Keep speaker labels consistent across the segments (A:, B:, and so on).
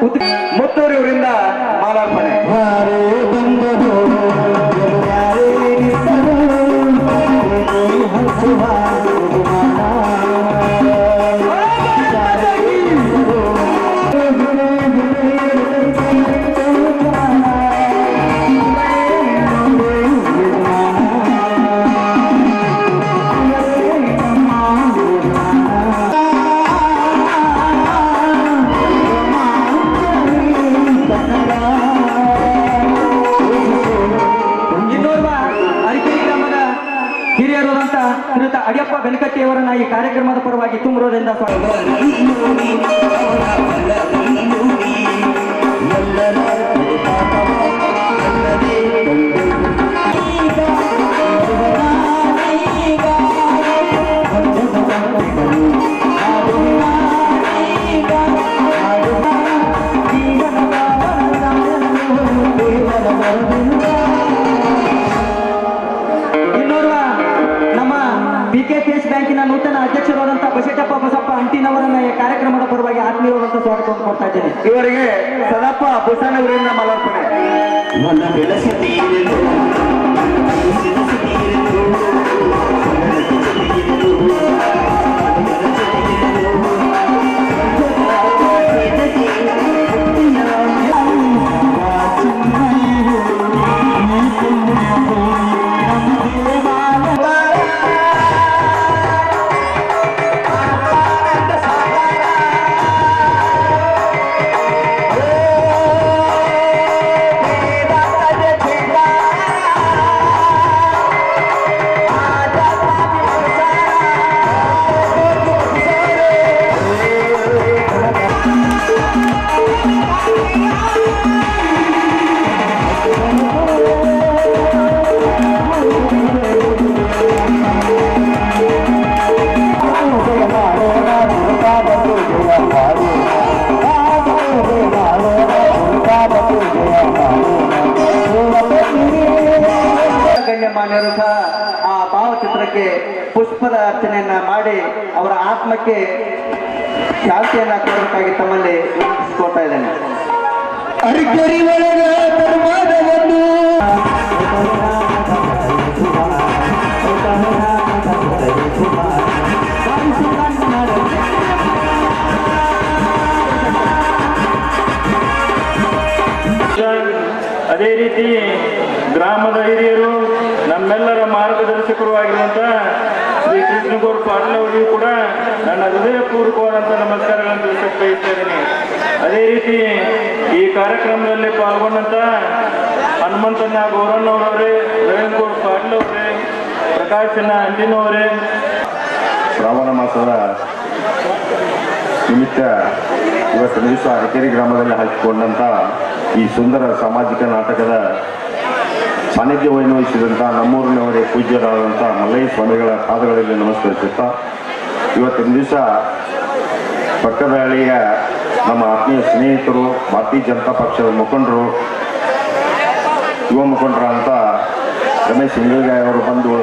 A: ಮುತ್ತೂರು ಇವರಿಂದ ಮಾಲಾರ್ಪಣೆ. ಶ್ರೀಯುತ ಅಡಿಯಪ್ಪ ಬೆನಕಟ್ಟಿಯವರನ್ನ ಈ ಕಾರ್ಯಕ್ರಮದ ಪರವಾಗಿ ತುಂಬುವುದರಿಂದ ಸ್ವಾಗತ. PKPS ಬ್ಯಾಂಕಿನ ನೂತನ ಅಧ್ಯಕ್ಷರಾದಂತಹ ಬಸಪ್ಪ ಅಂಟಿನವರನ್ನ ಈ ಕಾರ್ಯಕ್ರಮದ ಪರವಾಗಿ ಆತ್ಮೀಯವಾದಂತಹ ಸ್ವಾಗತವನ್ನು ಕೊಡ್ತಾ ಇದ್ದೇನೆ. ಇವರಿಗೆ ಸದಪ್ಪ ಬುಸನವರಿಂದ ಮಾಲಾರ್ಪಣೆ. ಗಣ್ಯಮಾನ್ಯರು ಸಹ ಆ ಭಾವಚಿತ್ರಕ್ಕೆ ಪುಷ್ಪದ ಅರ್ಚನೆಯನ್ನ ಮಾಡಿ ಅವರ ಆತ್ಮಕ್ಕೆ ಶಾಂತಿಯನ್ನ ಕೊಡಬೇಕಾಗಿ ತಮ್ಮಲ್ಲಿ ವಿನಂತಿಸಿಕೊಳ್ತಾ ಇದ್ದೇನೆ.
B: ಅದೇ ರೀತಿ ಗ್ರಾಮದ ಹಿರಿಯರು ನಮ್ಮೆಲ್ಲರ ಮಾರ್ಗದರ್ಶಕರು ಆಗಿರುವಂತಹ ಶ್ರೀ ಕೃಷ್ಣಗೌಡ ಪಾಟೀಲ್ ಅವರಿಗೂ ಕೂಡ ನನ್ನ ಹೃದಯಪೂರ್ವಕವಾದಂಥ ನಮಸ್ಕಾರಗಳನ್ನು ತಿಳಿಸಕ್ಕೆ ಬಯಸ್ತಾ ಇದ್ದೀನಿ. ಅದೇ ರೀತಿ ಈ ಕಾರ್ಯಕ್ರಮದಲ್ಲಿ ಪಾಲ್ಗೊಂಡಂತ ಹನುಮಂತಣ್ಣ ಗೌರಣ್ಣವರವರೇ, ರವೀಂದ್ರಗೌಡ ಪಾಟೀಲ್ ಅವರೇ, ಪ್ರಕಾಶಣ್ಣ ಅಂಜಿನವರೇ,
C: ಶ್ರಾವಣ ಮಾಸದ ನಿಮಿತ್ತ ಇವತ್ತಿನ ದಿವಸ ಅರಕೆರೆ ಗ್ರಾಮದಲ್ಲಿ ಹಾಕಿಕೊಂಡಂಥ ಈ ಸುಂದರ ಸಾಮಾಜಿಕ ನಾಟಕದ ಸಾನ್ನಿಧ್ಯವನ್ನು ವಹಿಸಿದಂಥ ನಮ್ಮೂರಿನವರೇ ಪೂಜ್ಯರಾದಂಥ ಮಲ್ಲಯ್ಯ ಸ್ವಾಮಿಗಳ ಪಾದಗಳಲ್ಲಿ ನಮಸ್ಕರಿಸುತ್ತಾ, ಇವತ್ತಿನ ದಿವಸ ಪಕ್ಕದ ಹಳ್ಳಿಯ ನಮ್ಮ ಆತ್ಮೀಯ ಸ್ನೇಹಿತರು, ಭಾರತೀಯ ಜನತಾ ಪಕ್ಷದ ಮುಖಂಡರು, ಯುವ ಮುಖಂಡರಾದಂಥ ರಮೇಶ್ ಇಂಗಲ್ಗಾಯ್ ಅವರು ಬಂದು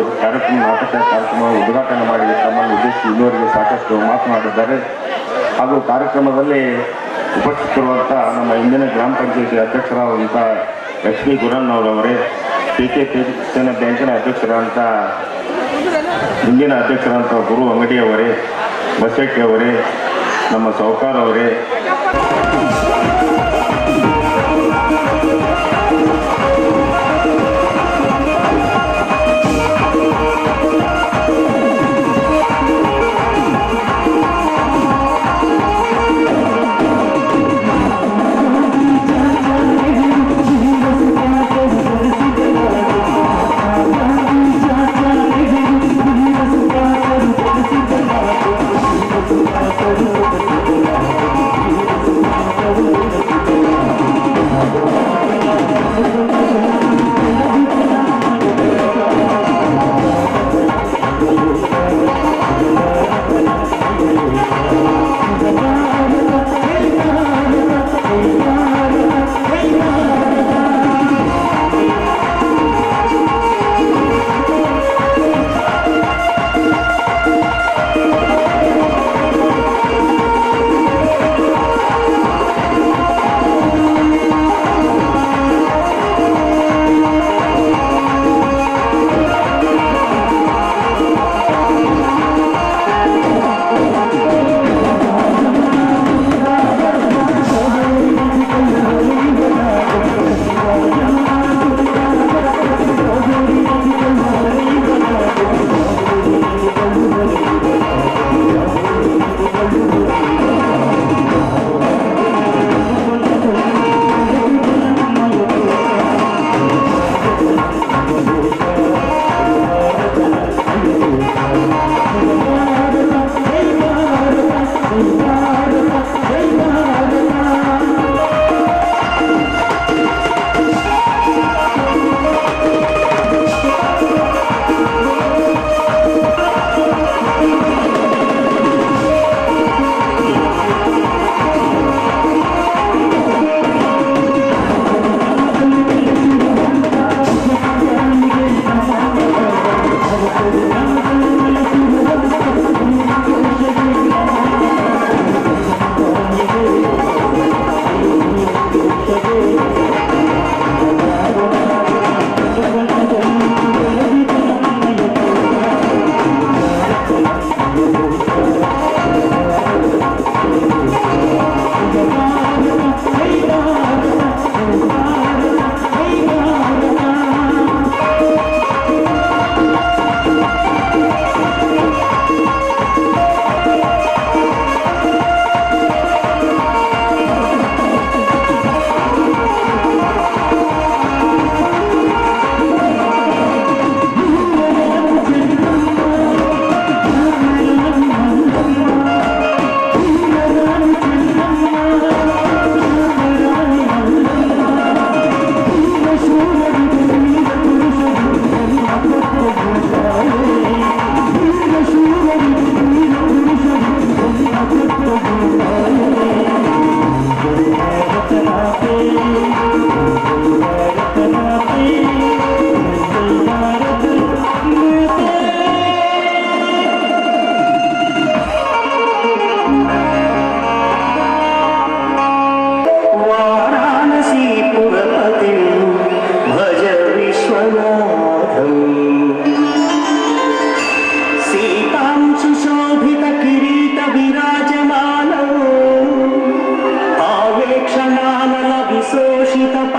C: ನಾಟಕ ಕಾರ್ಯಕ್ರಮ ಉದ್ಘಾಟನೆ ಮಾಡಿ ತಮ್ಮನ್ನು ಉದ್ದೇಶಿಸಿ ಇನ್ನೂವರೆಗೆ ಸಾಕಷ್ಟು ಮಾತನಾಡಿದ್ದಾರೆ. ಹಾಗೂ ಕಾರ್ಯಕ್ರಮದಲ್ಲಿ ಉಪಸ್ಥಿತರುವಂಥ ನಮ್ಮ ಇಂದಿನ ಗ್ರಾಮ ಪಂಚಾಯತಿ ಅಧ್ಯಕ್ಷರಾದಂಥ ಲಕ್ಷ್ಮೀ ಗುರಣ್ಣವರವರೇ, PKPS ಬ್ಯಾಂಕಿನ ಅಧ್ಯಕ್ಷರಾದಂಥ ಹಿಂದಿನ ಅಧ್ಯಕ್ಷರಾದಂಥ ಗುರು ಅಂಗಡಿಯವರೇ, ಬಸಕ್ಕೆ ಅವರೇ, ನಮ್ಮ ಸಾಹುಕಾರ ಅವರೇ,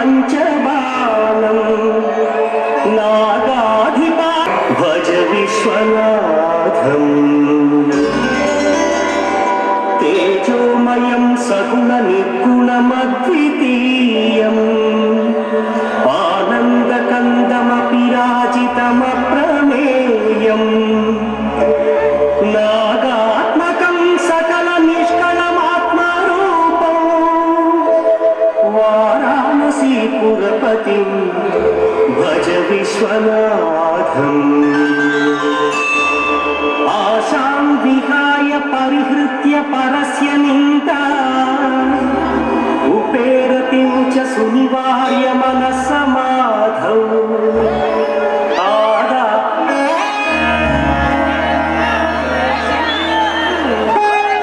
D: पञ्चबाणं नागाधिपा भज विश्वनाथम् तेजोमयं सगुणनिर्गुणमद्वितीयम् आनन्दकन्दमपि राजितमप्रमेयम् नागात्मकं सकलनिष्कलमात्मरूपं वाराणसीपुरपतिं भज विश्वनाथम् आशां विहाय परिहृत्य परस्य निन्दा उपेरतिं च सुनिवार्य मनस्समाधौ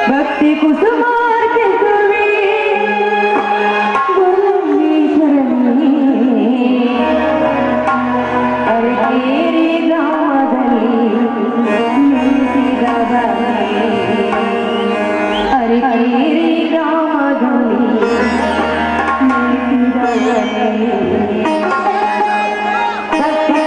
E: भक्ति कुसुमार्के सुवे गुरुवीश्वरನೇ अरकेरी ग्रामದಲ್ಲಿ ನೆಲೆಸಿದವನೇ ಅರಕೇರಿ ಗ್ರಾಮದಲ್ಲಿ ನೆಲೆಸಿದವನೇ ಭಕ್ತಿ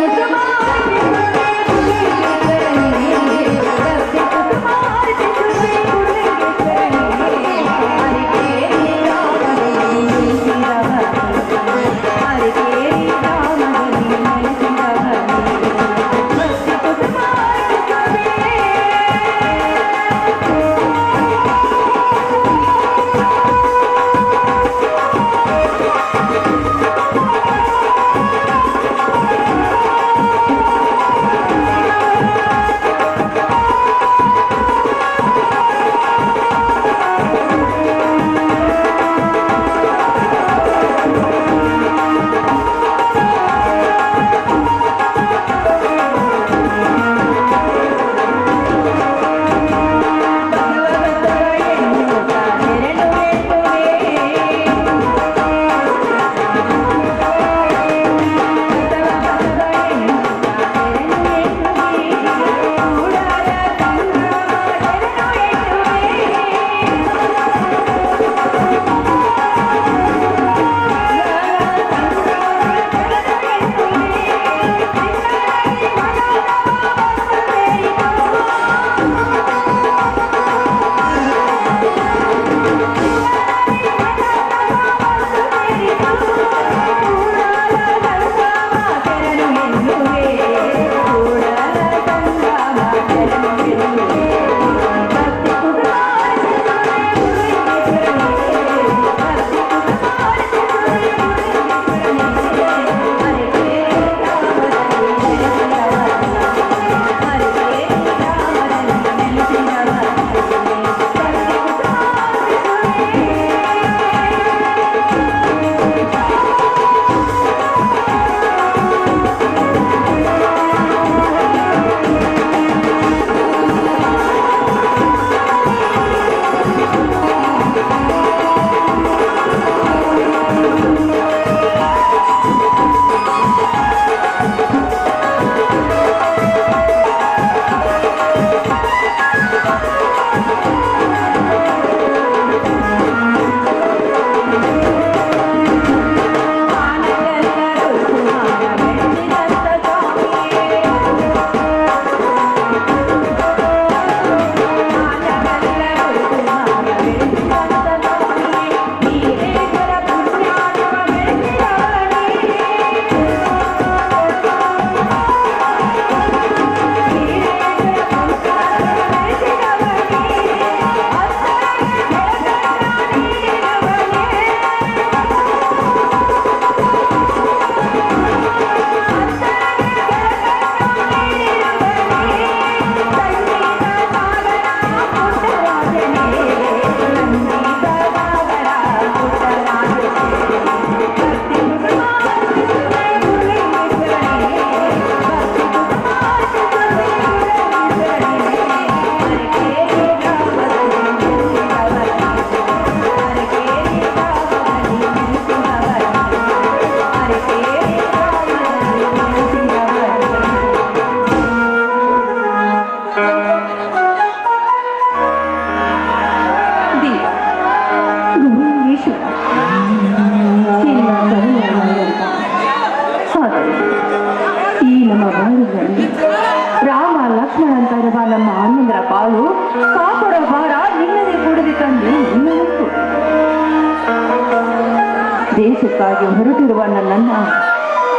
E: ದೇಶಕ್ಕಾಗಿ ಹೊರಟಿರುವ ನನ್ನನ್ನ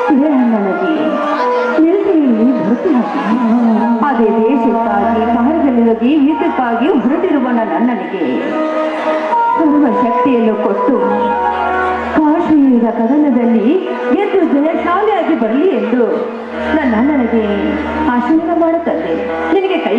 E: ಹಿರೇಅಣ್ಣನಿಗೆ ನಿಲ್ಕೆಯಲ್ಲಿ ಭರ್ತಿಯಾಗಿ ಅದೇ ದೇಶಕ್ಕಾಗಿ ಕಾರ್ಯದಲ್ಲಿರಗಿ ಯುದ್ಧಕ್ಕಾಗಿ ಹೊರಟಿರುವ ನನ್ನನಿಗೆ ಸರ್ವ ಶಕ್ತಿಯನ್ನು ಕೊಟ್ಟು ಕಾಶ್ಮೀರದ ಕದನದಲ್ಲಿ ಎದ್ದು ಜಯಶಾಲಿಯಾಗಿ ಬರಲಿ ಎಂದು ನನ್ನ ಅಣ್ಣನಿಗೆ ಆಶೀರ್ವಾದ ಮಾಡುತ್ತದೆ. ನಿನಗೆ ಕೈ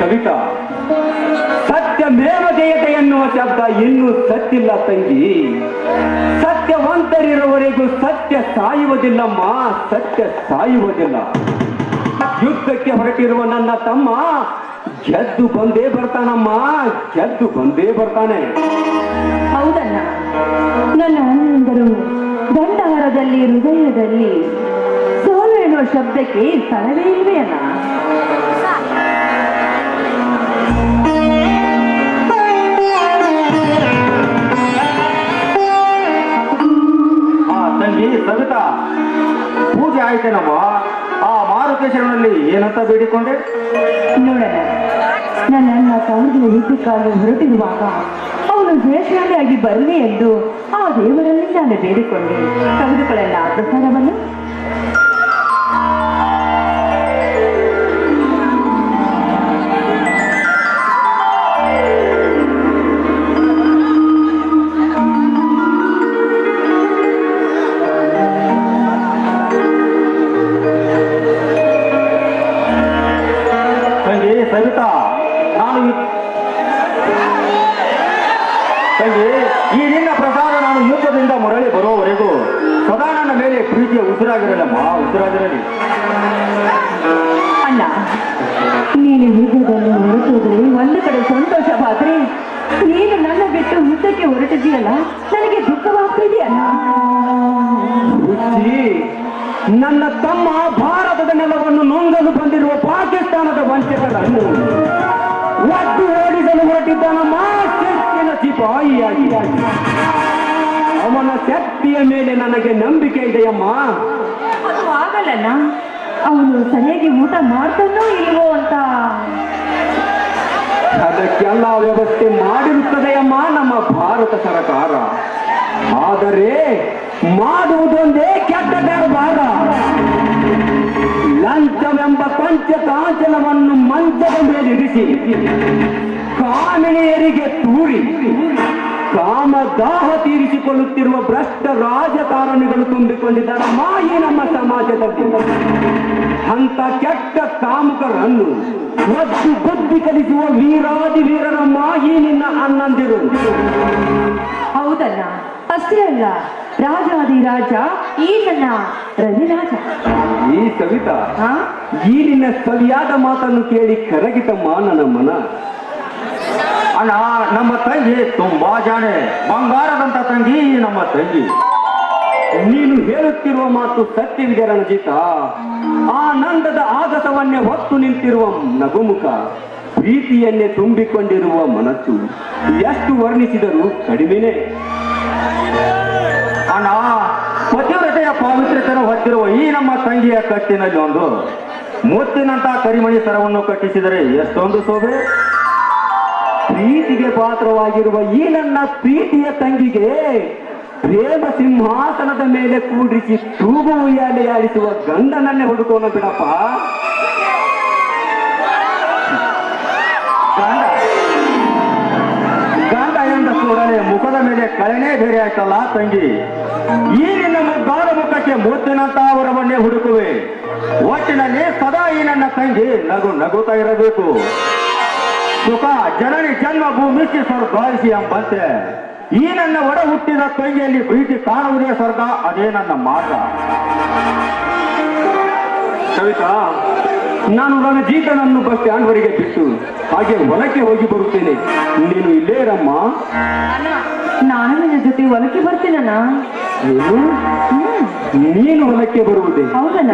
A: ಕವಿತಾ, ಸತ್ಯಮೇವ ಜಯತೆ ಎನ್ನುವ ಶಬ್ದ ಇನ್ನೂ ಸತ್ತಿಲ್ಲ ತಂಗಿ. ಸತ್ಯವಂತರಿರುವವರೆಗೂ ಸತ್ಯ ಸಾಯುವುದಿಲ್ಲಮ್ಮ, ಸತ್ಯ ಸಾಯುವುದಿಲ್ಲ. ಯುದ್ಧಕ್ಕೆ ಹೊರಟಿರುವ ನನ್ನ ತಮ್ಮ ಗೆದ್ದು ಬಂದೇ ಬರ್ತಾನಮ್ಮ, ಗೆದ್ದು ಬಂದೇ ಬರ್ತಾನೆ.
E: ಹೌದಣ್ಣ, ನನ್ನ ಅಣ್ಣಂದರು ದಂಡಹಾರದಲ್ಲಿ ಹೃದಯದಲ್ಲಿ ಸೋಲು ಎನ್ನುವ ಶಬ್ದಕ್ಕೆ ಸ್ಥಳವೇ ಇಲ್ವೇ ಅಣ್ಣ.
C: ತಂಗಿ ಸವಿತಾ, ಪೂಜೆ ಆಯ್ತೇನಮ್ಮ? ಆ ಮಾರುಕೇಶ್ವರನಲ್ಲಿ ಏನಂತ ಬೇಡಿಕೊಂಡೆ?
E: ನೋಡೋಣ, ನನ್ನ ಅಣ್ಣ ತವರಿಗೆ ಯುದ್ಧಕ್ಕಾಗಿ ಹೊರಟಿರುವಾಗ ಅವನು ಜಯಶಾಲಿಯಾಗಿ ಬರಲಿ ಎಂದು ಆ ದೇವರಲ್ಲಿ ನಾನು ಬೇಡಿಕೊಂಡೆ. ತೆಗೆದುಕೊಳ್ಳಲ್ಲ ಆ ಪ್ರಸಾದವನ್ನು.
C: ಸವಿತಾ, ತಂಗಿ, ಈ ನಿನ್ನ ಪ್ರಸಾದ ನಾನು ಯುದ್ಧದಿಂದ ಮರಳಿ ಬರುವವರೆಗೂ ಸದಾ ನನ್ನ ಮೇಲೆ ಪ್ರೀತಿಯ ಉಸಿರಾಗಿರಲಮ್ಮ, ಉಸಿರಾಗಿರಲಿ.
E: ಅಣ್ಣ, ನೀನು ಯುದ್ಧದಲ್ಲಿ ಹೊರಟೋದ್ರೆ ಒಂದು ಕಡೆ ಸಂತೋಷವಾದ್ರೆ ನೀನು ನನ್ನ ಬಿಟ್ಟು ಯುದ್ಧಕ್ಕೆ ಹೊರಟಿದೆಯಲ್ಲ, ನನಗೆ ದುಃಖವಾಗ್ತಿದೆಯಲ್ಲ.
A: ನನ್ನ ತಮ್ಮ ಭಾರತದ ನೆಲವನ್ನು ನುಂಗಲು ಬಂದಿರುವ ಪಾಕಿಸ್ತಾನದ ವಂಚಕರನ್ನು ಒದ್ದು ಓಡಿಸಲು ಹೊರಟಿದ್ದಾನಮ್ಮ, ಶಕ್ತಿಯ ಸಿಪಾಯಿಯಾಗಿ. ಅವನ ಶಕ್ತಿಯ ಮೇಲೆ ನನಗೆ ನಂಬಿಕೆ ಇದೆಯಮ್ಮ.
E: ಅದು ಆಗಲ್ಲಣ್ಣ, ಅವನು ಸರಿಯಾಗಿ ಊಟ ಮಾಡ್ತಾನೋ ಇಲ್ವೋ ಅಂತ.
A: ಅದಕ್ಕೆಲ್ಲ ವ್ಯವಸ್ಥೆ ಮಾಡಿರುತ್ತದೆಯಮ್ಮ ನಮ್ಮ ಭಾರತ ಸರ್ಕಾರ. ಆದರೆ ಮಾಡುವುದೊಂದೇ ಕೆಟ್ಟ ದರ್ಬಾರ. ಲಂಚವೆಂಬ ಪಂಚಕಾಂಚನವನ್ನು ಮಂಚದ ಮೇಲಿರಿಸಿ ಕಾಮಿನಿಯರಿಗೆ ತೂರಿ ಕಾಮದಾಹ ತೀರಿಸಿಕೊಳ್ಳುತ್ತಿರುವ ಭ್ರಷ್ಟ ರಾಜಕಾರಣಿಗಳು ತುಂಬಿಕೊಂಡಿದ್ದಾರಮ್ಮ ಈ ನಮ್ಮ ಸಮಾಜದಲ್ಲಿ. ಅಂತ ಕೆಟ್ಟ ಕಾಮುಕರನ್ನು ಒದ್ದು ಬುದ್ಧಿ ಕಲಿಸುವ ವೀರಾದಿ ವೀರರಮ್ಮ ಈ ನಿನ್ನ ಅಣ್ಣಂದಿರು.
E: ಹೌದಣ್ಣ, ಅಷ್ಟೇ ಅಲ್ಲ, ರಾಜಾದಿರಾಜ ಈ ನನ್ನ ರವಿರಾಜ.
A: ಈ ಸವಿತಾ,
E: ಹಾ?
A: ಈ ನಿನ್ನ ಸವಿಯಾದ ಮಾತನ್ನು ಕೇಳಿ ಕರಗಿತಮ್ಮ ನನ್ನ ಮನ.
C: ಅಣ್ಣ, ನಮ್ಮ ತಂಗಿ ತುಂಬಾ ಜಾಣೆ, ಬಂಗಾರದಂತ ತಂಗಿ ನಮ್ಮ ತಂಗಿ.
A: ನೀನು ಹೇಳುತ್ತಿರುವ ಮಾತು ಸತ್ಯವಿದೆ ರಣಜಿತ. ಆನಂದದ ಆಗಸವನ್ನೇ ಹೊತ್ತು ನಿಂತಿರುವ ನಗುಮುಖ, ಪ್ರೀತಿಯನ್ನೇ ತುಂಬಿಕೊಂಡಿರುವ ಮನಸ್ಸು ಎಷ್ಟು ವರ್ಣಿಸಿದರೂ ಕಡಿಮೆನೆ.
C: ಅಣ್ಣ, ಪತಿವ್ರತೆಯ ಪಾವಿತ್ರ್ಯತೆಯನ್ನು ಹೊತ್ತಿರುವ ಈ ನಮ್ಮ ತಂಗಿಯ ಕಟ್ಟಿನಲ್ಲಿ ಒಂದು ಮುತ್ತಿನಂತ ಕರಿಮಣಿ ಸರವನ್ನು ಕಟ್ಟಿಸಿದರೆ ಎಷ್ಟೊಂದು ಶೋಭೆ.
A: ಪ್ರೀತಿಗೆ ಪಾತ್ರವಾಗಿರುವ ಈ ನನ್ನ ಪ್ರೀತಿಯ ತಂಗಿಗೆ ಪ್ರೇಮ ಸಿಂಹಾಸನದ ಮೇಲೆ ಕೂಡಿಸಿ ತೂಗು ಉಯ್ಯಾಲೆ ಆಡಿಸುವ ಗಂಡನನ್ನೇ ಹುಡುಕೋಣ ಬಿಡಪ್ಪ.
C: ಗಂಡ ಎಂದ ಕೂಡಲೇ ಮುಖದ ಮೇಲೆ ಕಳೆನೇ ಬೇರೆ ಆಯ್ತಲ್ಲ ತಂಗಿ. ಈ ನಿನ್ನ ಮುದ್ದಾದ ಮುಖಕ್ಕೆ ಮುತ್ತಿನಂತ ವರವನ್ನೇ ಹುಡುಕುವೆ. ಒಟ್ಟಿನಲ್ಲಿ ಸದಾ ಈ ನನ್ನ ತಂಗಿ ನಗುತ್ತಾ ಇರಬೇಕು. ಸುಖ ಜನನಿ ಜನ್ಮ ಭೂಮಿಸಿ ಸ್ವರ್ಗಾಯಿಸಿ ಎಂಬಂತೆ ಈ ನನ್ನ ಒಡ ಹುಟ್ಟಿದ ತಂಗಿಯಲ್ಲಿ ಪ್ರೀತಿ ಕಾಣುವುದೇ ಸ್ವರ್ಗ, ಅದೇ ನನ್ನ ಮಾರ್ಗ.
A: ಕವಿತಾ, ನಾನು ರಣಜೀತನನ್ನು ಬಸ್ ಸ್ಟ್ಯಾಂಡ್ ವರೆಗೆ ಬಿಟ್ಟು ಹಾಗೆ ಹೊಲಕ್ಕೆ ಹೋಗಿ ಬರುತ್ತೇನೆ. ನೀನು ಇಲ್ಲೇ ಇರಮ್ಮ.
E: ನಾನು ನಿನ್ನ ಜೊತೆ ಹೊಲಕ್ಕೆ ಬರ್ತೀನಣ್ಣ.
A: ಏನು? ನೀನು ಹೊಲಕ್ಕೆ ಬರುವುದೇ?
E: ಹೌದಣ್ಣ.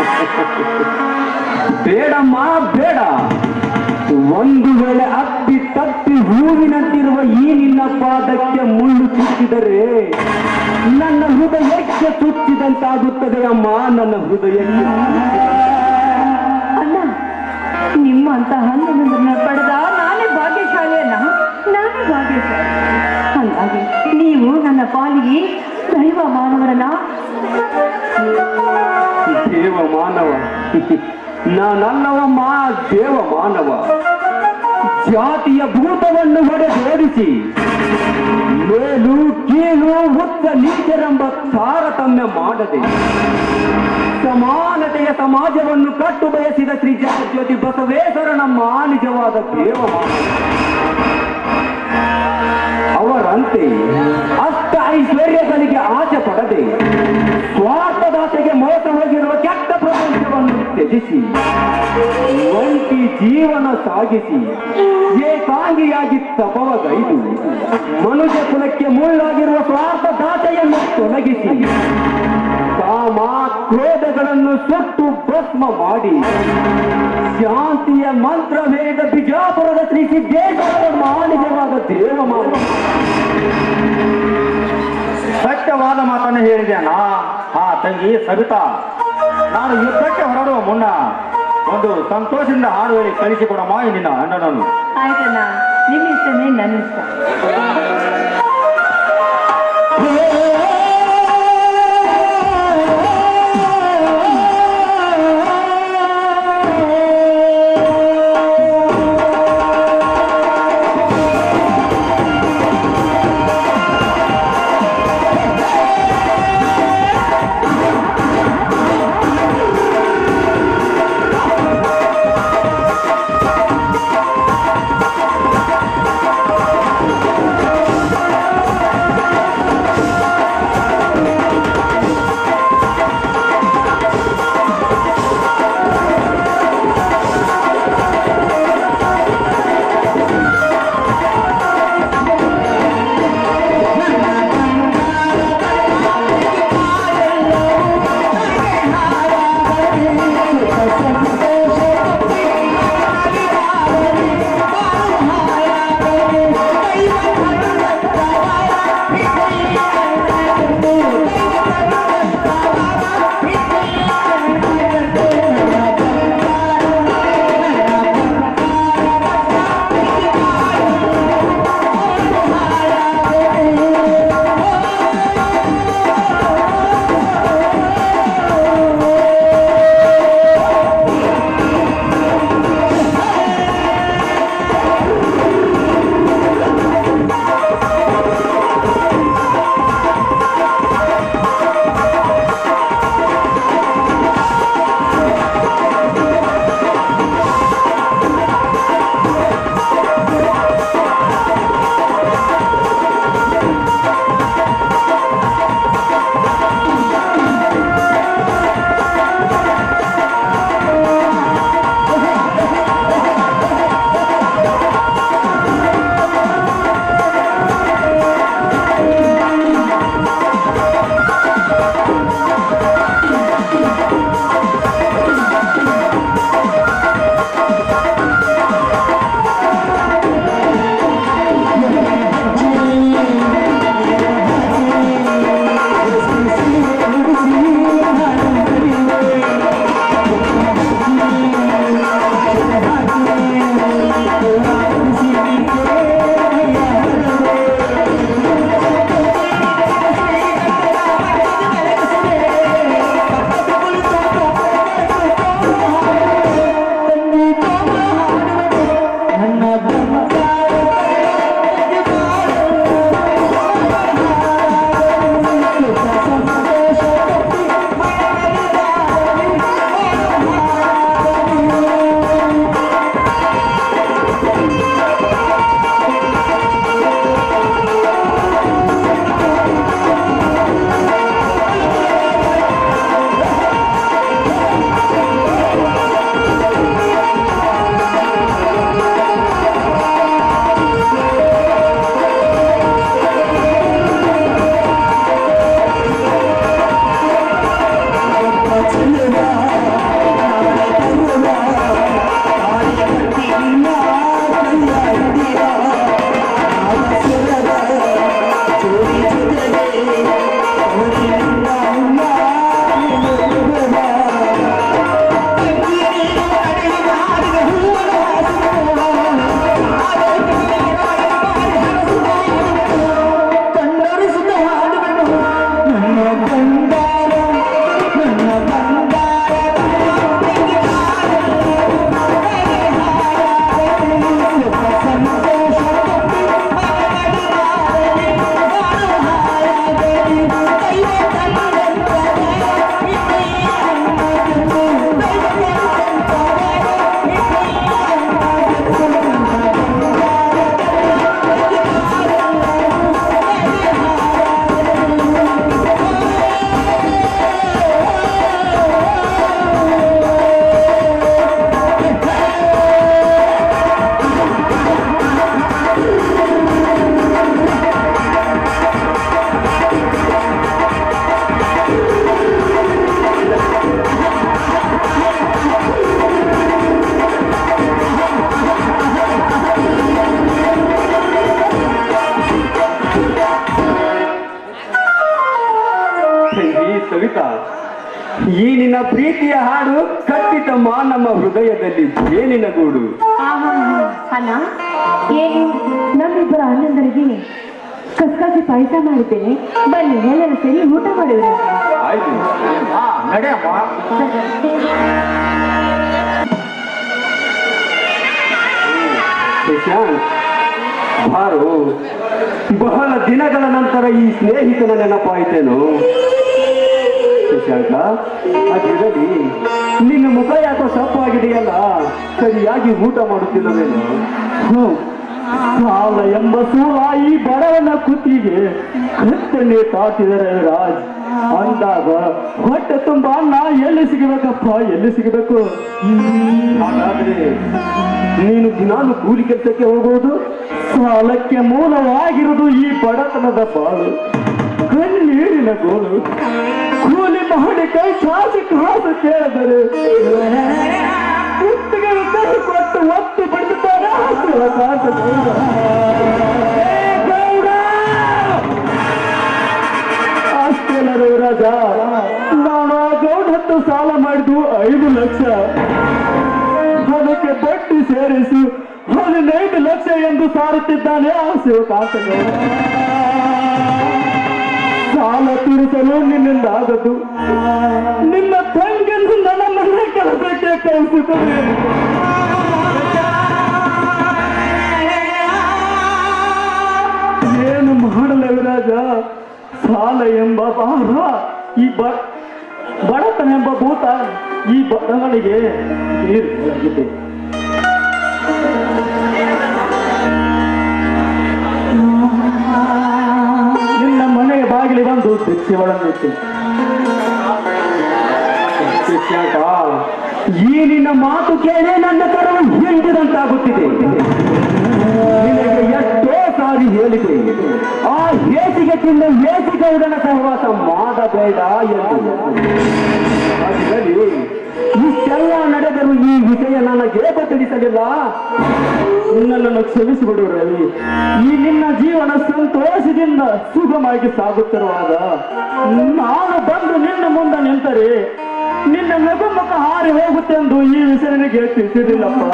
A: ಬೇಡಮ್ಮ ಬೇಡ. ಒಂದು ವೇಳೆ ಅಪ್ಪಿ
C: ಹೂವಿನಂತಿರುವ ಈ ನಿನ್ನ ಪಾದಕ್ಕೆ ಮುಳ್ಳು ಚುಚ್ಚಿದರೆ ನನ್ನ ಹೃದಯಕ್ಕೆ ಚುಚ್ಚಿದಂತಾಗುತ್ತದೆ ಅಮ್ಮ, ನನ್ನ ಹೃದಯಕ್ಕೆ.
E: ಅಣ್ಣ, ನಿಮ್ಮಂತಹ ನನ್ನನ್ನು ಪಡೆದ ನಾನೇ ಭಾಗ್ಯಶಾಲಿಯನ್ನ, ನಾನೇ ಭಾಗ್ಯಶಾಲಿ. ಹಾಗಾಗಿ ನೀವು ನನ್ನ ಪಾಲಿಗೆ ದೈವ ಮಾನವರನ್ನ.
C: ದೇವ ಮಾನವ ನಾನಲ್ಲವಮ್ಮ, ದೇವ ಮಾನವ. ಜಾತಿಯ ಭೂತವನ್ನು ಹೊಡೆದೋಡಿಸಿ ಮೇಲು ಕೀಳು ಉಚ್ಚ ನೀಚರೆಂಬ ತಾರತಮ್ಯ ಮಾಡದೆ ಸಮಾನತೆಯ ಸಮಾಜವನ್ನು ಕಟ್ಟು ಬಯಸಿದ ಶ್ರೀ ಜಗಜ್ಯೋತಿ ಬಸವೇಶ್ವರ ನಮ್ಮ ನಿಜವಾದ ದೇವ ಮಾನವ. ಅವರಂತೆ ಅಷ್ಟ ಐಶ್ವರ್ಯಗಳಿಗೆ ಆಸೆ ಪಡದೆ ಸ್ವಾರ್ಥದಾಸೆಗೆ ಮೋಸ ಹೋಗಿರುವ ಕೆಟ್ಟ ಪ್ರಪಂಚವನ್ನು ತ್ಯಜಿಸಿ ಒಂಟಿ ಜೀವನ ಸಾಗಿಸಿ ಏಕಾಂಗಿಯಾಗಿ ತಪವಗೈದು ಮನುಷ್ಯ ಕುಲಕ್ಕೆ ಮುಳ್ಳಾಗಿರುವ ಸ್ವಾರ್ಥದಾಸೆಯನ್ನು ತೊಲಗಿಸಿ ಕಾಮ ಕ್ರೋಧಗಳನ್ನು ಸುಟ್ಟು ಭಸ್ಮ ಮಾಡಿ ಶಾಂತಿಯ ಮಂತ್ರವೇದ ಬಿಜಾಪುರದ ಶ್ರೀ ಸಿದ್ದೇಶ್ವರ ಮಾನಿಜವಾದ ದೇವ ಮಾನವ. ಸತ್ಯವಾದ ಮಾತನ್ನು ಹೇಳಿದೆನಾ ತಂಗಿ ಸವಿತಾ? ನಾನು ಯುದ್ಧಕ್ಕೆ ಹೊರಡುವ ಮುನ್ನ ಒಂದು ಸಂತೋಷದಿಂದ ಹಾಡು ಹೇಳಿ ಕಳಿಸಿಕೊಡಮ್ಮ ನಿನ್ನ ಅಣ್ಣನನ್ನು.
E: ಆಯ್ತಣ್ಣ, ನಿಮ್ಮ ಇಷ್ಟನೇ ನನ್ನ ಇಷ್ಟ.
C: ಈ ನಿನ್ನ ಪ್ರೀತಿಯ ಹಾಡು ಕಟ್ಟಿತಮ್ಮ ನಮ್ಮ ಹೃದಯದಲ್ಲಿ ಏನಿನ ಗೂಡು.
E: ಅಣ್ಣ, ಏನು ನಮ್ಮಿಬ್ಬರ ಅಣ್ಣಂದರಿಗೆ ಕಸ್ಕಾಸಿ ಪಾಯಸ ಮಾಡಿದ್ದೇನೆ, ಬನ್ನಿ ಎಲ್ಲರೂ ಸೇರಿ ಊಟ ಮಾಡಿದ್ರೆ.
C: ಆಯ್ತು, ನಡೆಯಮ್ಮ. ಶಶಾಂಕ್, ಬಾರು, ಬಹಳ ದಿನಗಳ ನಂತರ ಈ ಸ್ನೇಹಿತನ ನೆನಪಾಯಿತೇನು? ಶಶಾಂಕ, ಅದಿರಲಿ, ನಿನ್ನ ಮುಖ ಯಾಕೋ ಸಪ್ಪಾಗಿದೆಯಲ್ಲ, ಸರಿಯಾಗಿ ಊಟ ಮಾಡುತ್ತಿಲ್ಲವೇನು? ಸಾಲ ಎಂಬ ಸೂಲ ಈ ಬಡವನ ಕುತ್ತಿಗೆ ಕತ್ತನ್ನೇ ತಾತಿದರೆ ರಾಜ್ ಅಂದಾಗ ಹೊಟ್ಟೆ ತುಂಬ ಅನ್ನ ಎಲ್ಲಿ ಸಿಗಬೇಕಪ್ಪ, ಎಲ್ಲಿ ಸಿಗಬೇಕು? ಹಾಗಾದ್ರೆ ನೀನು ದಿನಾಲು ಕೂಲಿ ಕೆಲಸಕ್ಕೆ ಹೋಗುವುದು? ಸಾಲಕ್ಕೆ ಮೂಲವಾಗಿರುವುದು ಈ ಬಡತನದ ಬಾಳು, ಕಣ್ಣೀರಿನ ಗೋಳು. ಕೂಲಿ ಮಾಡಿ ಕೈ ಕಾಸು ಕಾಸು ಕೇಳಿದರೆ ಕುತ್ತಿಗೆ ಕೈ ಕೊಟ್ಟು ಒತ್ತು ಬಿಡುತ್ತಾರೆ ಕಾಸು. ಅಷ್ಟೇನ ರಾಜ, ನಾನು ಆ ಗೌಡ ಹತ್ತು ಸಾಲ ಮಾಡಿದ್ದು 5 ಲಕ್ಷ, ಅದಕ್ಕೆ ಬಡ್ಡಿ ಸೇರಿಸಿ 15 ಲಕ್ಷ ಎಂದು ಸಾರುತ್ತಿದ್ದಾನೆ ಆ ಶಿವಕಾಂತಗೌಡ. ಸಾಲ ತೀರಿಸಲು ನಿನ್ನಿಂದ ಆಗದು, ನಿನ್ನ ತಂಗಿಯನ್ನು ನನ್ನ ಮನೆ ಕೆಲಸಕ್ಕೆ ಕಳಿಸಿಕೊಳ್ಳಿ. ಏನು ಮಾಡಲೇ ರಾಜ? ಸಾಲ ಎಂಬ ಭಾರ, ಈ ಬಡತನ ಎಂಬ ಭೂತ ಈ ಬಡವನಿಗೆ ನೀರಾಗಿದೆ. ನಿನ್ನ ಮನೆಯ ಬಾಗಿಲಿ ಬಂದು ಭಿಕ್ಷೆ ಒಳಗಿತ್ತು. ಈ ನಿನ್ನ ಮಾತು ಕೇಳಿ ನನ್ನ ಕರವು ಹಿಂದಿದಂತಾಗುತ್ತಿದೆ. ನಿನಗೆ ಎಷ್ಟೋ ಸಾರಿ ಹೇಳಿದೆ, ಆ ಹೇಸಿಗೆ ತಿಂದ ಹೇಸಿಗೌಡನ ಸಹವಾಸ ಮಾಡಬೇಡ ಎಂದು. ಹಾಗಾಗಿ ಇಷ್ಟೆಲ್ಲ ನಡೆದರೂ ಈ ವಿಷಯ ನನಗೆ ತಿಳಿಸಲಿಲ್ಲ. ನನ್ನನ್ನು ಕ್ಷಮಿಸಿಬಿಡು ರವಿ. ಈ ನಿನ್ನ ಜೀವನ ಸಂತೋಷದಿಂದ ಸುಗಮಾಗಿ ಸಾಗುತ್ತಿರುವಾಗ ನಾನು ಬಂದು ನಿನ್ನ ಮುಂದೆ ನಿಂತರೆ ನಿನ್ನ ನಗುಮುಖ ಹಾರಿ ಹೋಗುತ್ತೆಂದು ಈ ವಿಷಯ ನನಗೆ ತಿಳಿಸಿರಲಿಲ್ಲಪ್ಪ.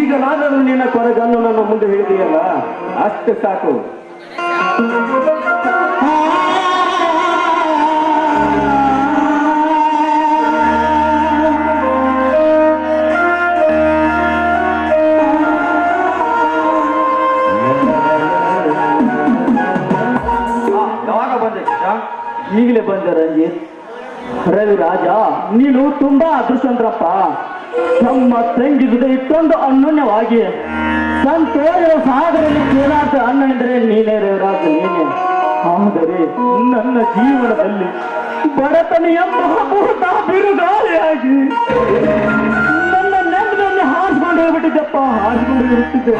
C: ಈಗಲಾದರೂ ನಿನ್ನ ಕೊರಗನ್ನು ನನ್ನ ಮುಂದೆ ಹೇಳಿದೆಯಲ್ಲ, ಅಷ್ಟು ಸಾಕು. ಈಗಲೇ ಬಂದ ರಂಜಿತ್. ರವಿ ರಾಜ, ನೀನು ತುಂಬಾ ಅದೃಷ್ಟವಂತರಪ್ಪ. ತಮ್ಮ ತಂಗಿ ಜೊತೆ ಇಷ್ಟೊಂದು ಅನ್ಯೋನ್ಯವಾಗಿ ಸಂತೋಷ ಸಾಗರಲ್ಲಿ ತೇಲಾಟ ಅಣ್ಣನೆಂದರೆ ನೀನೇ ರವಿರಾಜ, ನೀನೇ. ಆದರೆ ನನ್ನ ಜೀವನದಲ್ಲಿ ಬಡತನ ಎಂಬ ಭೂತ ಬಿರುಗಾಳಿಯಾಗಿ ನನ್ನ ನೆಮ್ಮದಿಯಲ್ಲಿ ಹಾರಿಸಿಕೊಂಡು ಹೋಗ್ಬಿಟ್ಟಿದ್ದಪ್ಪ, ಹಾರಿಸಿಕೊಂಡು ಇರುತ್ತಿದ್ದೆ.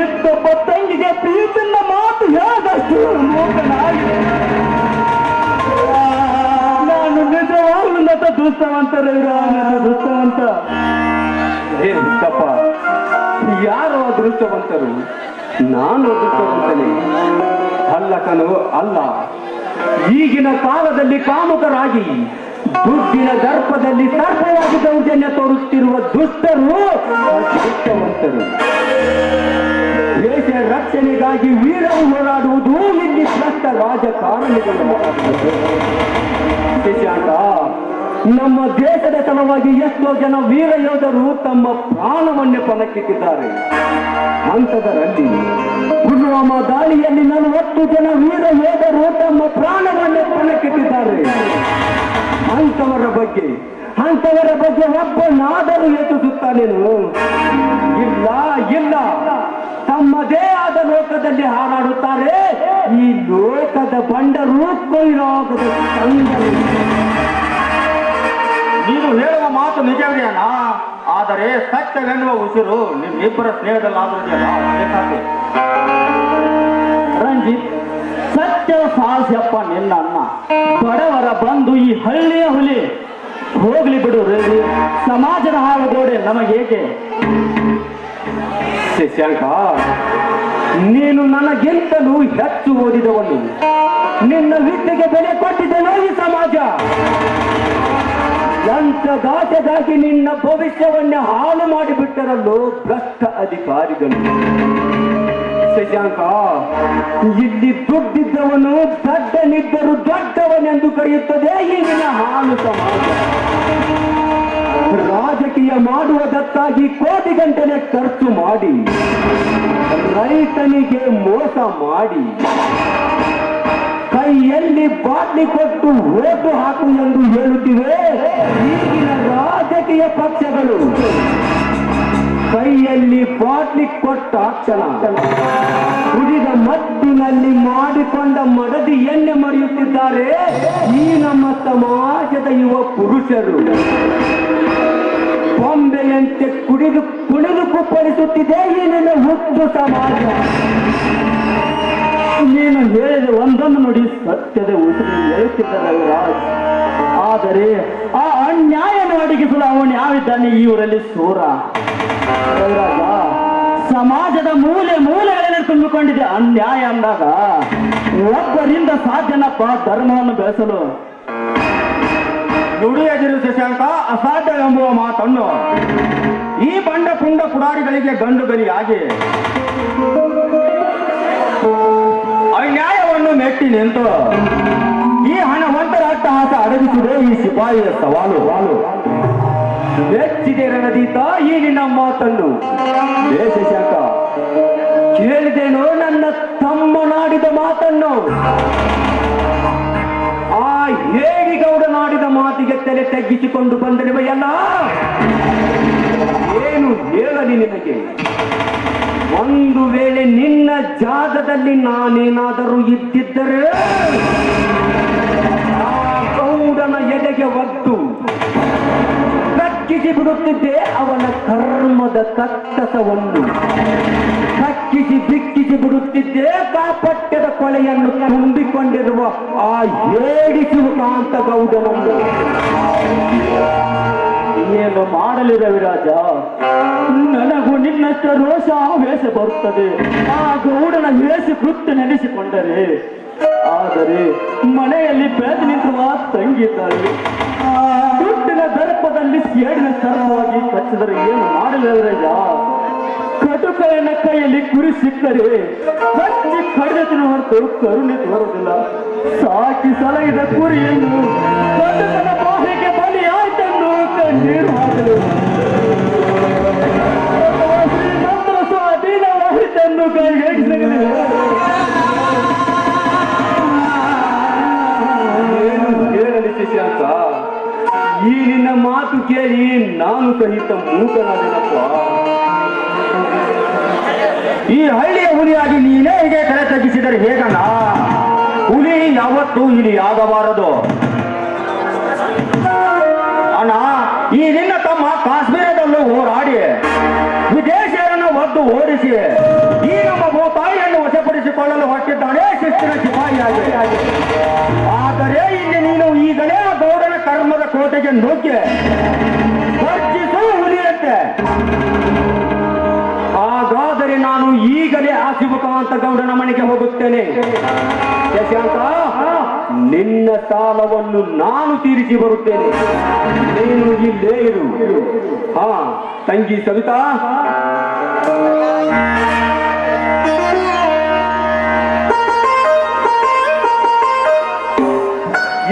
C: ಇದ್ದೊಬ್ಬ ತಂಗಿಗೆ ಪ್ರೀತಿಯಿಂದ ಮಾತು ಹೇಳದಷ್ಟು ಮೋಕನಾಗಿ ನಾನು ನಿಜವಾಗ್ಲೂ ನಟ ದುಸ್ತವಂತ ದುಸ್ತವಂತ. ಏಪ್ಪ, ಯಾರು ಅದೃಷ್ಟವಂತರು? ನಾನು ಅದೃಷ್ಟವಂತನೇ ಅಲ್ಲ ಕಣೋ, ಅಲ್ಲ. ಈಗಿನ ಕಾಲದಲ್ಲಿ ಕಾಮುಕರಾಗಿ ದುಡ್ಡಿನ ದರ್ಪದಲ್ಲಿ ಸರ್ಪವಾಗಿ ದೌರ್ಜನ್ಯ ತೋರುತ್ತಿರುವ ದುಷ್ಟರು ಅದೃಷ್ಟವಂತರು. ದೇಶ ರಕ್ಷಣೆಗಾಗಿ ವೀರವು ಹೋರಾಡುವುದು ಇಲ್ಲಿ ಭ್ರಷ್ಟ ರಾಜಕಾರಣಿಗಳು. ಶಶಾಂಕ, ನಮ್ಮ ದೇಶದ ಸಲುವಾಗಿ ಎಷ್ಟೋ ಜನ ವೀರ ಯೋಧರು ತಮ್ಮ ಪ್ರಾಣವನ್ನೇ ಪಣಕ್ಕಿಟ್ಟಿದ್ದಾರೆ. ಅಂಥದರಲ್ಲಿ ಪುಲ್ವಾಮಾ ದಾಳಿಯಲ್ಲಿ 40 ಜನ ವೀರ ಯೋಧರು ತಮ್ಮ ಪ್ರಾಣವನ್ನೇ ಪಣಕ್ಕಿಟ್ಟಿದ್ದಾರೆ. ಅಂಥವರ ಬಗ್ಗೆ ಒಬ್ಬನಾದರೂ ಯೋಚಿಸುತ್ತಾನೇನು? ಇಲ್ಲ ಇಲ್ಲ, ತಮ್ಮದೇ ಆದ ಲೋಕದಲ್ಲಿ ಹಾರಾಡುತ್ತಾರೆ. ಈ ಲೋಕದ ಬಂಡರು ಕೊಯ್ಲಾಗದ ಸಂಘರು. ನೀನು ಹೇಳುವ ಮಾತು ನಿಜವೇನ? ಆದರೆ ಸತ್ಯವೆನ್ನುವ ಉಸಿರು ನಿಮ್ಮಿಬ್ಬರ ಸ್ನೇಹದಲ್ಲಾದರೂ ರಂಜಿತ್, ಸತ್ಯ ಸಾಹಸ್ಯಪ್ಪ ನಿನ್ನ ಅನ್ನ. ಬಡವರ ಬಂದು ಈ ಹಳ್ಳಿಯ ಹುಲಿ. ಹೋಗ್ಲಿ ಬಿಡು ರವಿ, ಸಮಾಜದ ಹಾಳುಗೋಡೆ ನಮಗೇಕೆ? ಶಶಾಂಕ, ನೀನು ನನಗಿಂತಲೂ ಹೆಚ್ಚು ಓದಿದವನು. ನಿನ್ನ ವಿದ್ಯೆಗೆ ಬೆಲೆ ಕೊಟ್ಟಿದ್ದೇನೋ ಈ ಸಮಾಜ. ದಾಟದಾಗಿ ನಿನ್ನ ಭವಿಷ್ಯವನ್ನೇ ಹಾಳು ಮಾಡಿಬಿಟ್ಟರಲ್ಲೋ ಭ್ರಷ್ಟ ಅಧಿಕಾರಿಗಳು. ಶಶಾಂಕ, ಇಲ್ಲಿ ದುಡ್ಡಿದ್ದವನು ದಡ್ಡನಿದ್ದರೂ ದೊಡ್ಡವನೆಂದು ಕರೆಯುತ್ತದೆ ಈಗಿನ ಹಾಳು ಸಮಾಜ. ರಾಜಕೀಯ ಮಾಡುವುದಕ್ಕಾಗಿ ಕೋಟಿ ಗಂಟಲೆ ಖರ್ಚು ಮಾಡಿ ರೈತನಿಗೆ ಮೋಸ ಮಾಡಿ ಕೈಯಲ್ಲಿ ಬಾಟ್ಲಿ ಕೊಟ್ಟು ಓಟು ಹಾಕು ಎಂದು ಹೇಳುತ್ತಿವೆ ಈಗಿನ ರಾಜಕೀಯ ಪಕ್ಷಗಳು. ಕೈಯಲ್ಲಿ ಬಾಟ್ಲಿ ಕೊಟ್ಟ ಕ್ಷಣ ಕುಡಿದ ಮದ್ದಿನಲ್ಲಿ ಮಾಡಿಕೊಂಡ ಮಡದಿ ಎಣ್ಣೆ ಮರೆಯುತ್ತಿದ್ದಾರೆ ಈ ನಮ್ಮ ಸಮಾಜದ ಯುವ ಪುರುಷರು. ಬೊಂಬೆಯಂತೆ ಕುಣಿದು ಕುಪ್ಪಳಿಸುತ್ತಿದೆ ಈ ನನ್ನ ಹುಟ್ಟು ಸಮಾಜ. ನೀನು ಹೇಳಿದ ಒಂದನ್ನು ನೋಡಿ ಸತ್ಯದ ಉಸಿರು ಹೇಳುತ್ತಿದ್ದ ರವಿರಾಜ್. ಆದರೆ ಆ ಅನ್ಯಾಯವನ್ನು ಅಡಗಿಸಲು ಅವನು ಯಾವಿದ್ದಾನೆ ಈ ಊರಲ್ಲಿ ಸೂರ. ರವಿರಾಜ, ಸಮಾಜದ ಮೂಲೆಗಳಲ್ಲಿ ತುಂಬಿಕೊಂಡಿದೆ ಅನ್ಯಾಯ ಅಂದಾಗ ಒಬ್ಬರಿಂದ ಸಾಧ್ಯನಪ್ಪ ಧರ್ಮವನ್ನು ಬೆಳೆಸಲು. ನುಡಿಯದಿರು ಶಶಾಂಕ, ಅಸಾಧ್ಯ ಎಂಬುವ ಮಾತನ್ನು ಈ ಬಂಡ ಪುಂಡ ಪುಡಾರಿಗಳಿಗೆ ಗಂಡು ಗಲಿಯಾಗಿ ಅನ್ಯಾಯವನ್ನು ಮೆಟ್ಟಿ ನಿಂತು ಈ ಹಣವಂತರ ಅಟ್ಟಹಾಸ ಅಡಗಿಸಿದೆ ಈ ಸಿಪಾಯಿಯ ಸವಾಲು. ಮೆಚ್ಚಿದೆ ರಣದೀತ ಈ ನಿನ್ನ ಮಾತನ್ನು. ಶಶಾಂಕ, ಕೇಳಿದೇನೋ ನನ್ನ ತಮ್ಮನಾಡಿದ ಮಾತನ್ನು. ಆ ಹೇಡಿಗೌಡನಾಡಿದ ಮಾತಿಗೆ ತಲೆ ತಗ್ಗಿಸಿಕೊಂಡು ಬಂದಿರುವೆಯಲ್ಲ, ಏನು ಹೇಳಲಿ ನಿನಗೆ? ಒಂದು ವೇಳೆ ನಿನ್ನ ಜಾಗದಲ್ಲಿ ನಾನೇನಾದರೂ ಇದ್ದಿದ್ದರೆ ಆ ಗೌಡನ ಎದೆಗೆ ಒದ್ದು ಕಕ್ಕಿಸಿ ಬಿಡುತ್ತಿದ್ದೆ ಅವನ ಕರ್ಮದ ಕಕ್ಕಸವನ್ನು. ಕಕ್ಕಿಸಿ ಬಿಕ್ಕಿಸಿ ಬಿಡುತ್ತಿದ್ದೆ ಕಾಪಟ್ಯದ ಕೊಳೆಯನ್ನು ತುಂಬಿಕೊಂಡಿರುವ ಆ ಏಡಿಸುವ ಕಾಂತ ಗೌಡನನ್ನು. ಏನು ಮಾಡಲಿ ರವಿರಾಜ, ನನಗೂ ನಿನ್ನಷ್ಟ ರೋಷ ಆವೇಶ ಬರುತ್ತದೆ ಆ ಗೌಡನ ವೇಷ ಕೃತ್ಯ ನೆನೆಸಿಕೊಂಡರೆ. ಆದರೆ ಮನೆಯಲ್ಲಿ ಬೆಳೆದು ನಿಂತಿರುವ ತಂಗಿದ್ದಾಳೆ. ದುಡ್ಡಿನ ದರ್ಪದಲ್ಲಿ ಸೇಡಿನ ಸರ್ಪವಾಗಿ ಕಚ್ಚಿದರೆ ಏನು ಮಾಡಲಿ ರವಿರಾಜ? ಕಟುಕನ ಕೈಯಲ್ಲಿ ಕುರಿ ಸಿಕ್ಕರೆ ಕಚ್ಚಿ ಕಡಿದ ಹೊರತು ಕರುಣೆ ತೋರುವುದಿಲ್ಲ. ಸಾಕಿ ಸಲಹಿದ ಕುರಿಯನ್ನು ಕಟುಕನ ಬಾಯಿಗೆ ಬಲಿಯಾಯ್ತೆಂದು ಕಣ್ಣೀರು ಹಾಕಲು ಶ್ರೀಮಂತರ ಸ್ವಾಧೀನವಾಯಿತೆಂದು ಕೈಗೆಡಿಸಲಿದೆ. ಏನು ಹೇಳಲಿ ಶಶಾಂಕ, ಈ ನಿನ್ನ ಮಾತು ಕೇಳಿ ನಾನು ಸಹಿತ ಮೂಕನಾದೆನಪ್ಪ. ಈ ಹಳ್ಳಿಯ ಹುಲಿಯಾಗಿ ನೀನೇ ಹೀಗೆ ತಲೆ ತಗ್ಗಿಸಿದರೆ ಹೇಗಣ್ಣ? ಹುಲಿ ಯಾವತ್ತೂ ಇಲ್ಲಿ ಆಗಬಾರದು ಅಣ್ಣ. ಈ ನಿನ್ನ ತಮ್ಮ ಕಾಶ್ಮೀರದಲ್ಲೂ ಹೋರಾಡಿ ವಿದೇಶಿಯರನ್ನು ಒದ್ದು ಓಡಿಸಿ ಈ ನಮ್ಮ ಭೂತಾಯಿಯನ್ನು ವಶಪಡಿಸಿಕೊಳ್ಳಲು ಹೊರಟಿದ್ದಾನೆ ಶಿಸ್ತಿನ ಸಿಪಾಯಿಯಾಗಿ. ಆದರೆ ಇಲ್ಲಿ ನೀನು ಈಗಲೇ ಆ ಗೌಡನ ಕರ್ಮದ ಕೋಟೆಗೆ ನುಗ್ಗಿ ಖರ್ಚಿಸು ಹುಲಿಯಂತೆ. ಹಾಗಾದರೆ ನಾನು ಈಗಲೇ ಆ ಶಿವಕಾಂತ ಗೌಡನ ಮನೆಗೆ ಹೋಗುತ್ತೇನೆ. ಶಶಾಂಕ, ನಿನ್ನ ಸಾಲವನ್ನು ನಾನು ತೀರಿಸಿ ಬರುತ್ತೇನೆ. ನೀನು ಇಲ್ಲೇ ಇರು. ಹಾ ತಂಗಿ ಸವಿತಾ,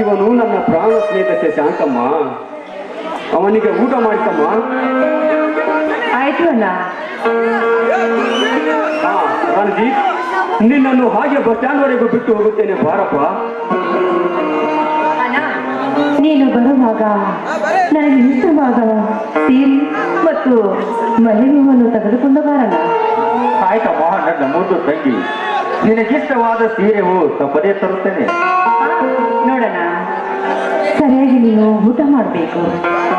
C: ಇವನು ನನ್ನ ಪ್ರಾಣ ಸ್ನೇಹಿತ ಶಶಾಂಕಮ್ಮ. ಅವನಿಗೆ ಊಟ ಮಾಡಿಸಮ್ಮ.
E: ಆಯ್ತು ಅಣ್ಣ.
C: ಹಾ ರಣಜಿತ್, ನಿನ್ನನ್ನು ಹಾಗೆ ಬಸ್ ಸ್ಟ್ಯಾಂಡ್ ವರೆಗೂ ಬಿಟ್ಟು ಹೋಗುತ್ತೇನೆ, ಬಾರಪ್ಪ.
E: ಅಣ್ಣ, ನೀನು ಬರುವಾಗ ನನಗೆ ಇಷ್ಟವಾದ ಸೀರೆ ಮತ್ತು ಮಲ್ಲಿಗೆಯನ್ನು ತೆಗೆದುಕೊಂಡು ಬಾರಣ್ಣ.
C: ಆಯ್ತಮ್ಮ ನನ್ನ ಮುದ್ದು ತಂಗಿ, ನಿನಗಿಷ್ಟವಾದ ಸೀರೆವು ತಪ್ಪದೇ ತರುತ್ತೇನೆ.
E: ನೋಡೋಣ, ಸರಿಯಾಗಿ ನೀನು ಊಟ ಮಾಡಬೇಕು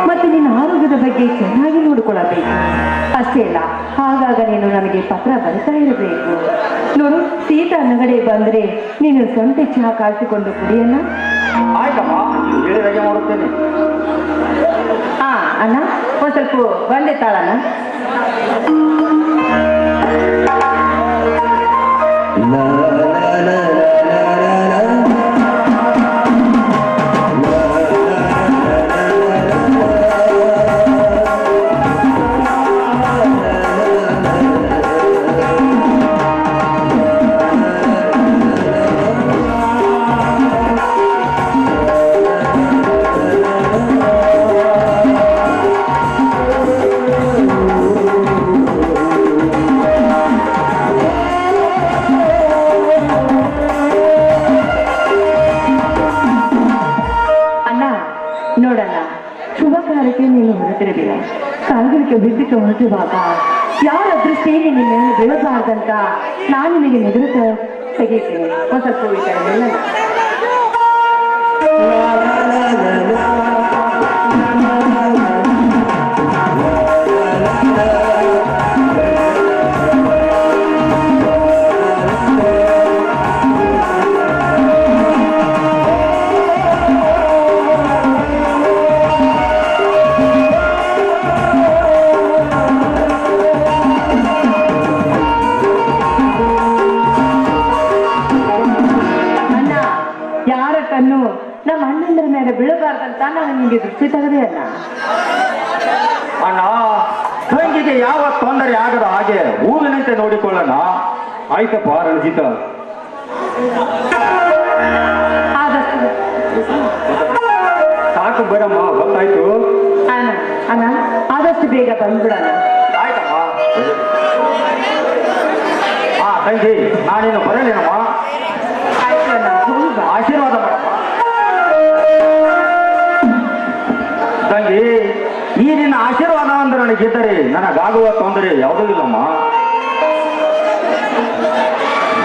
E: ಮತ್ತು ನಿನ್ನ ಆರೋಗ್ಯದ ಬಗ್ಗೆ ಚೆನ್ನಾಗಿ ನೋಡಿಕೊಳ್ಳಬೇಕು. ಅಷ್ಟೇ ಅಲ್ಲ, ಆಗಾಗ ನೀನು ನನಗೆ ಪತ್ರ ಬರಿತಾ ಇರಬೇಕು. ನೋಡು, ಸೀತಾ ನಗಡೆ ಬಂದರೆ ನೀನು ಸ್ವಂತ ಚಹಾ ಕಾಯಿಸಿಕೊಂಡು ಕುಡಿಯಣ್ಣ.
C: ಆಯ್ತಮ್ಮ, ಹೇಳಿದಾಗೆ ಮಾಡುತ್ತೇನೆ.
E: ಹಾ ಅಣ್ಣ, ಒಂದು ಸ್ವಲ್ಪ ಬಂದೆ ತಾಳಣ್ಣ.
A: la la la la la la
E: ಬಿಟ್ಟು ಹೊರಟಿರುವಾಗ ಯಾರ ದೃಷ್ಟಿಯಲ್ಲಿ ನಿನ್ನ ಮೇಲೆ ಬೀಳಬಾರ್ದಂತ ನಾನು ನಿನಗೆ ನಿಗದಿತ ತೆಗೆಯುತ್ತೇನೆ. ಒಂದು ಸ್ವಲ್ಪ ಈ ಕಡೆ ನಿಲ್ಲಲ್ಲ. ಯಾರ ಕಣ್ಣು ನಮ್ಮ ಅಣ್ಣಂದ್ರ ಮೇಲೆ ಬೀಳಬಾರ್ದಂತ ನಾನು ನಿಮಗೆ ದೃಷ್ಟಿ ತೆಗೆದೆ ಅಣ್ಣ.
C: ಅಣ್ಣ, ತಂಗಿಗೆ ಯಾವ ತೊಂದರೆ ಆಗದ ಹಾಗೆ ಹೂವಿನಂತೆ ನೋಡಿಕೊಳ್ಳೋಣ. ಆಯ್ತಪ್ಪ ರಣಜಿತ.
E: ಆದಷ್ಟು
C: ಸಾಕು ಬೇಡಮ್ಮ, ಗೊತ್ತಾಯ್ತು.
E: ಅಣ್ಣ ಅಣ್ಣ ಆದಷ್ಟು ಬೇಗ ಬಂದ್ಬಿಡೋಣ.
C: ಆಯ್ತಮ್ಮ. ತಂಗಿ, ನಾನೇನು ಬರಲೇನಮ್ಮ.
E: ಆಯ್ತು ಅಣ್ಣ, ಹೋಗಿ ಬಾ.
C: ಆಶೀರ್ವಾದ ಮಾಡಮ್ಮ. ತಂಗಿ, ಈ ನಿನ್ನ ಆಶೀರ್ವಾದ ಅಂದ್ರೆ ನನಗಿದ್ದರೆ ನನಗಾಗುವ ತೊಂದರೆ ಯಾವುದೂ ಇಲ್ಲಮ್ಮ.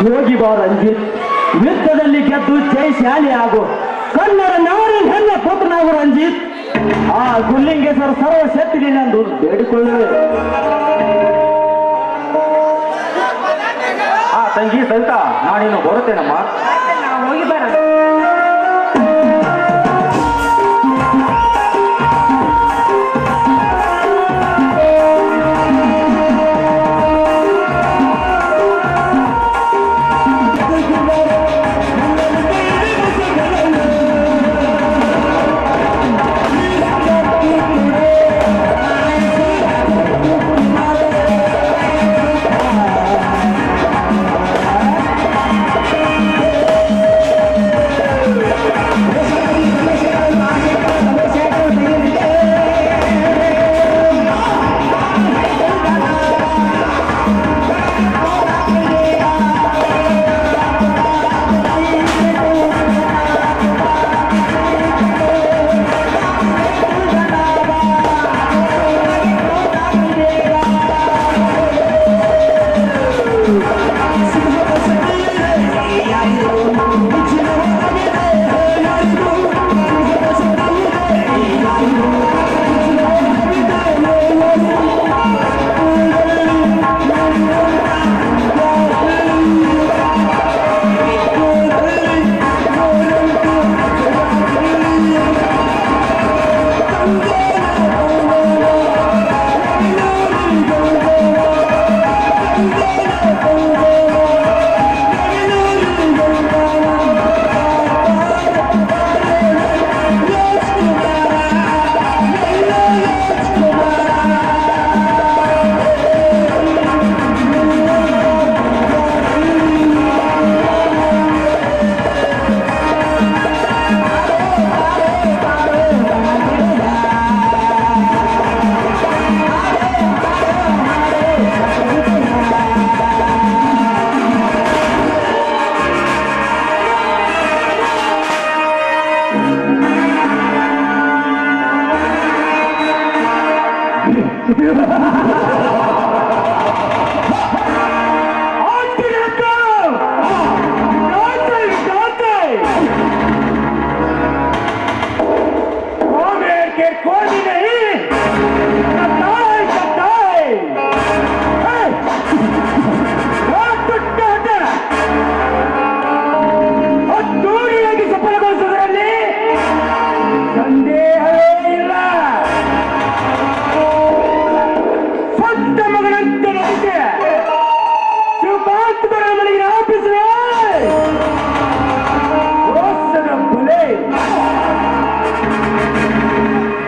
A: ಹೋಗಿ ಬಾ ರಂಜಿತ್, ಯುದ್ಧದಲ್ಲಿ ಗೆದ್ದು ಜಯಶಾಲಿ ಆಗು. ಕನ್ನಡ ನಾಡಿ ಹೆಣ್ಣ ಪುತ್ರನಾಗು ರಂಜಿತ್. ಆ ಗುಲ್ಲಿಂಗೇಶ್ವರ ಸರ್ವ ಶಕ್ತಿಗೆಂದು ಬೇಡಿಕೊಳ್ಳುವೆ.
C: ತಂಗಿ ಸಹಿತ ನಾನಿನ್ನು ಬರುತ್ತೇನಮ್ಮ.
E: ಹೋಗಿ ಬರೋಣ.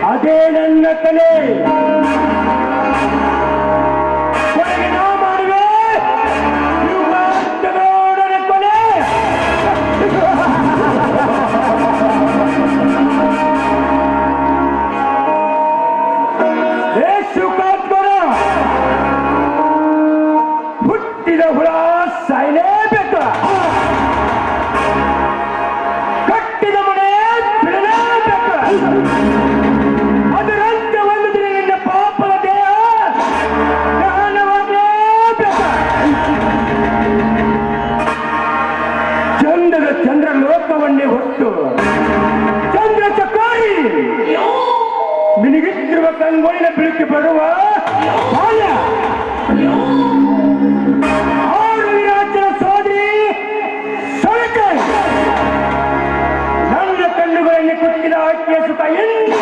A: ಅದೇ ನನ್ನ ಕಲೆ. ಕೊನೆಗೆ ನಾ ಮಾಡುವೆ ಯುಗಾಂತಗೌಡನ ಕೊಲೆ. ಶುಕಾತ್ಮರ ಹುಟ್ಟಿದ ಹುಳ ಸಾಯಲೇಬೇಕು, ಕಟ್ಟಿದ ಮನೆ ಬಿಡಲೇಬೇಕು. ಅದರಂತೆ ಒಂದು ದಿನ ನಿನ್ನ
C: ಕೊಡುವ ಬಾಲ್ಯ. ಆರು ವಿರಾಜನ ಸೋದರಿ ಸೊರಕೆ. ನನ್ನ ಕಣ್ಣುಗಳಲ್ಲಿ ಕುತ್ತಿದ ಆಕೆಯ ಸುಖ ಎಲ್ಲ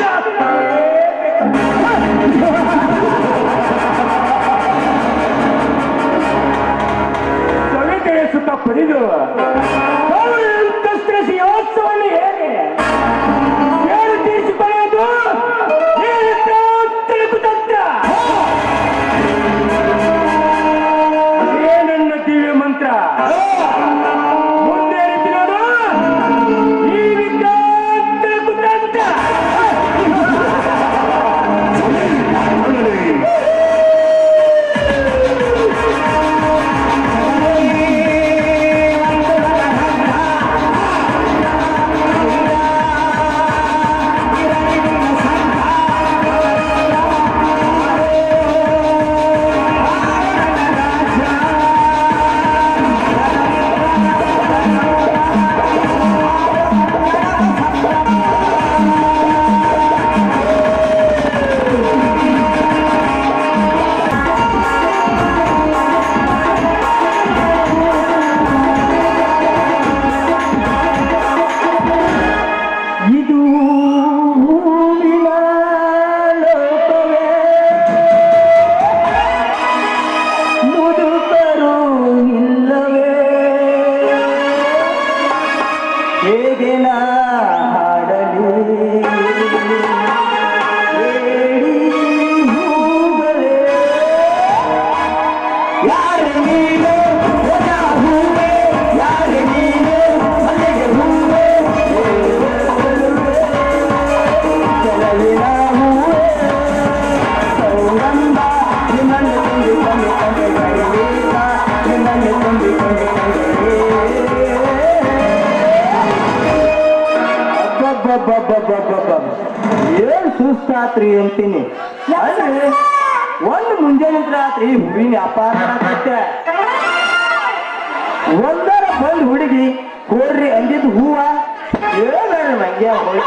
C: ಸೊರಕೆಯ ಸುಖ ಪಡೆದು ಸಿಂಹಾಸವನ್ನು ಹೇಗೆ ಏನು ತೀರಿಸಿಕೊಳ್ಳುವುದು ನನ್ನ ದಿವ್ಯ ಮಂತ್ರ ಮುಂದೆ ನೋಡು ಈ ವಿದ್ಯಾರ್ಥಿ ಕುತಂತ್ರ. ಇದು ಹೂವಿನ ಲೋಕವೇ, ಮುದುಕರು ಇಲ್ಲವೇ, ಹೇಗೆ ನಾ ಹಾಡಲಿ ಹೇಳಿ ಹೂಗಳೇ. ಯಾರು ನೀನು ಒಣ ಹೂವೇ, ಯಾರು ನೀನು ಮಲ್ಲಿಗೆ ಹೂವೇ, ಏನ್ ಸುಸ್ತಾತ್ರಿ ಅಂತೀನಿ. ಅಲ್ರಿ ಒಂದು ಮುಂಜಾನೆ ರಾತ್ರಿ ಹೂವಿನ ವ್ಯಾಪಾರ ಮಾಡತ್ತೆ. ಒಂದರ ಬಂದ್ ಹುಡುಗಿ ಕೊಡ್ರಿ ಅಂದಿದ್ದು ಹೂವ ಹೇಳ್ಬೇಡ್ರಿ ಮಂಗ್ಯ ಹೋಗಿ.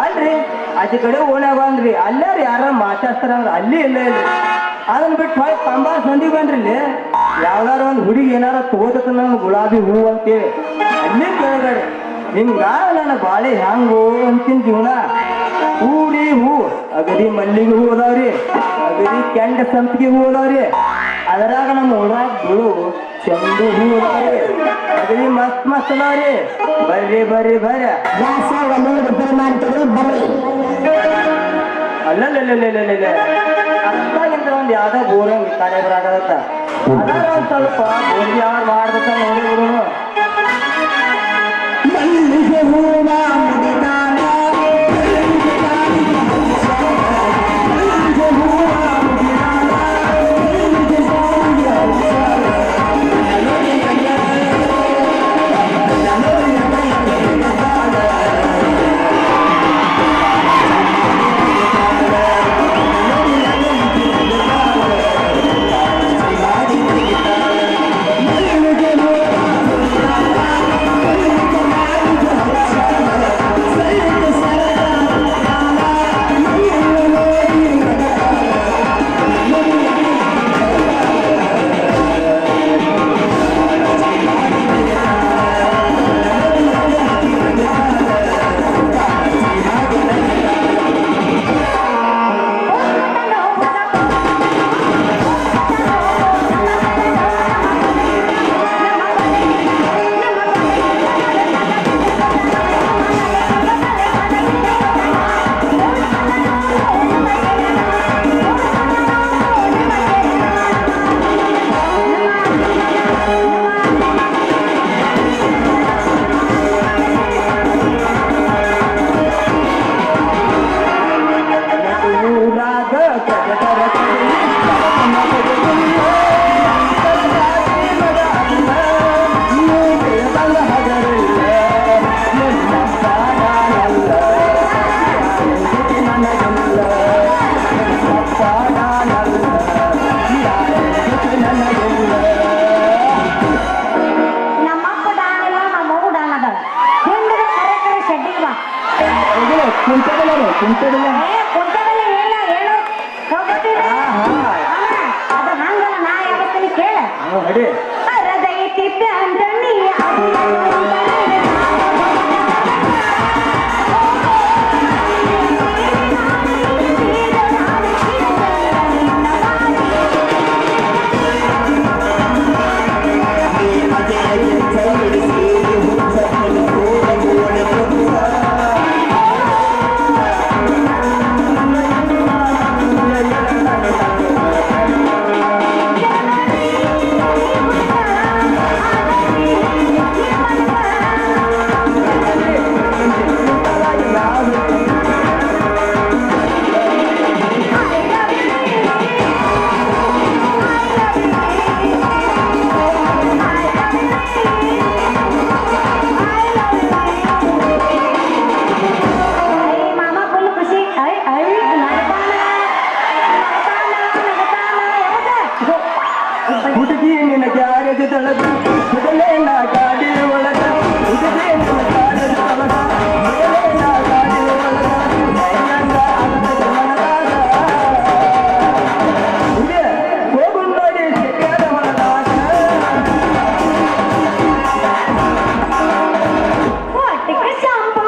C: ಅಲ್ರಿ ಆಚೆ ಕಡೆ ಓಣ್ಯಾಗ ಅಂದ್ರಿ ಅಲ್ಲಾರ ಯಾರ ಮಾತಾಡ್ತಾರ ಅಲ್ಲಿ ಇಲ್ಲ ಇಲ್ಲ ಅದನ್ನ ಬಿಟ್ಟು ಹೋಗಿ ಕಂಬಾರ ಸಂದಿ ಬಂದ್ರಿ ಇಲ್ಲಿ ಯಾವ್ದಾರ ಒಂದು ಹುಡುಗಿ ಏನಾರ ತಗೋದತ್ತ ನನ್ ಗುಲಾಬಿ ಹೂ ಅಂತೇಳಿ ಅಲ್ಲಿ ಕೇಳಬೇಡ್ರಿ. ಹಿಂಗ ನನ್ನ ಬಾಳೆ ಹ್ಯಾಂಗೋ ಅಂತಿನ ಜೀವನ. ಹೂರಿ ಹೂ ಅಗದಿ ಮಲ್ಲಿಗೆ ಹೂ ಅದಾವ್ರಿ, ಅಗದಿ ಕೆಂಡ ಸಂಪಿಗೆ ಹೂ ಅದಾವ್ರಿ, ಅದರಾಗ ನಮ್ಮ ಊರಾಗ ಬಿಳು ಚಂದು ಹೂ ಅದಾವ್ರಿ, ಅಗದಿ ಮಸ್ತ್ ಮಸ್ತ್ ಅದಾವ್ರಿ. ಬರ್ರಿ ಬರ್ರಿ ಬರ್ರಿ ಅಲ್ಲಲ್ಲ ಅಷ್ಟಾಗಿಂತ ಒಂದ್ ಯಾವ್ದೋ ಬೋರಂಗ್ ಕಾರ್ಯ ಬರಾಗತ್ತ ಅದಾರ ಒಂದ್ ಸ್ವಲ್ಪ ಬೋರ್ಗಿ ಯಾರು ಮಾಡ್ಬೇಕ ನೋಡಿ ಹುಡುಗನು. ಮಲ್ಲಿಗೆ ಹೂವ ಮುಡಿದಾನ
E: ಕುಂಟೆಲ್ಲ ಹೇಳ ಹೇಳು ಹೋಗ್ಬಿಟ್ಟಿದೆ
A: ನಡಿ
E: ಅರದೈತಿ ಪ್ಯಾಂಟನಿ ಮಾಮ ಫುಲ್ ಖುಷಿ ಐ ಐ
A: ಹುಡುಗಿ ನಿನ್ನ ಗ್ಯಾರೇಜ್ ತಳಗ ಮೊದಲೇ ನಾ ಗಾಡಿ ಒಳಗ ಹುಡುಗಿ ನಿನ್ನ ಗ್ಯಾರೇಜ್ ತಳಗ ಮೊದಲೇ ನಾ ಗಾಡಿ ಒಳಗ ಮೈಯಂಗ ಅಲತದ ಮನದಾಗ ಹುಡುಗಿ ಹೋಗು ನೋಡಿ ಸಿಕ್ಕಾದ ಒಳದಾಗ
E: ಹೊಟ್ಟಿಗೆ ಶಾಂಪೂ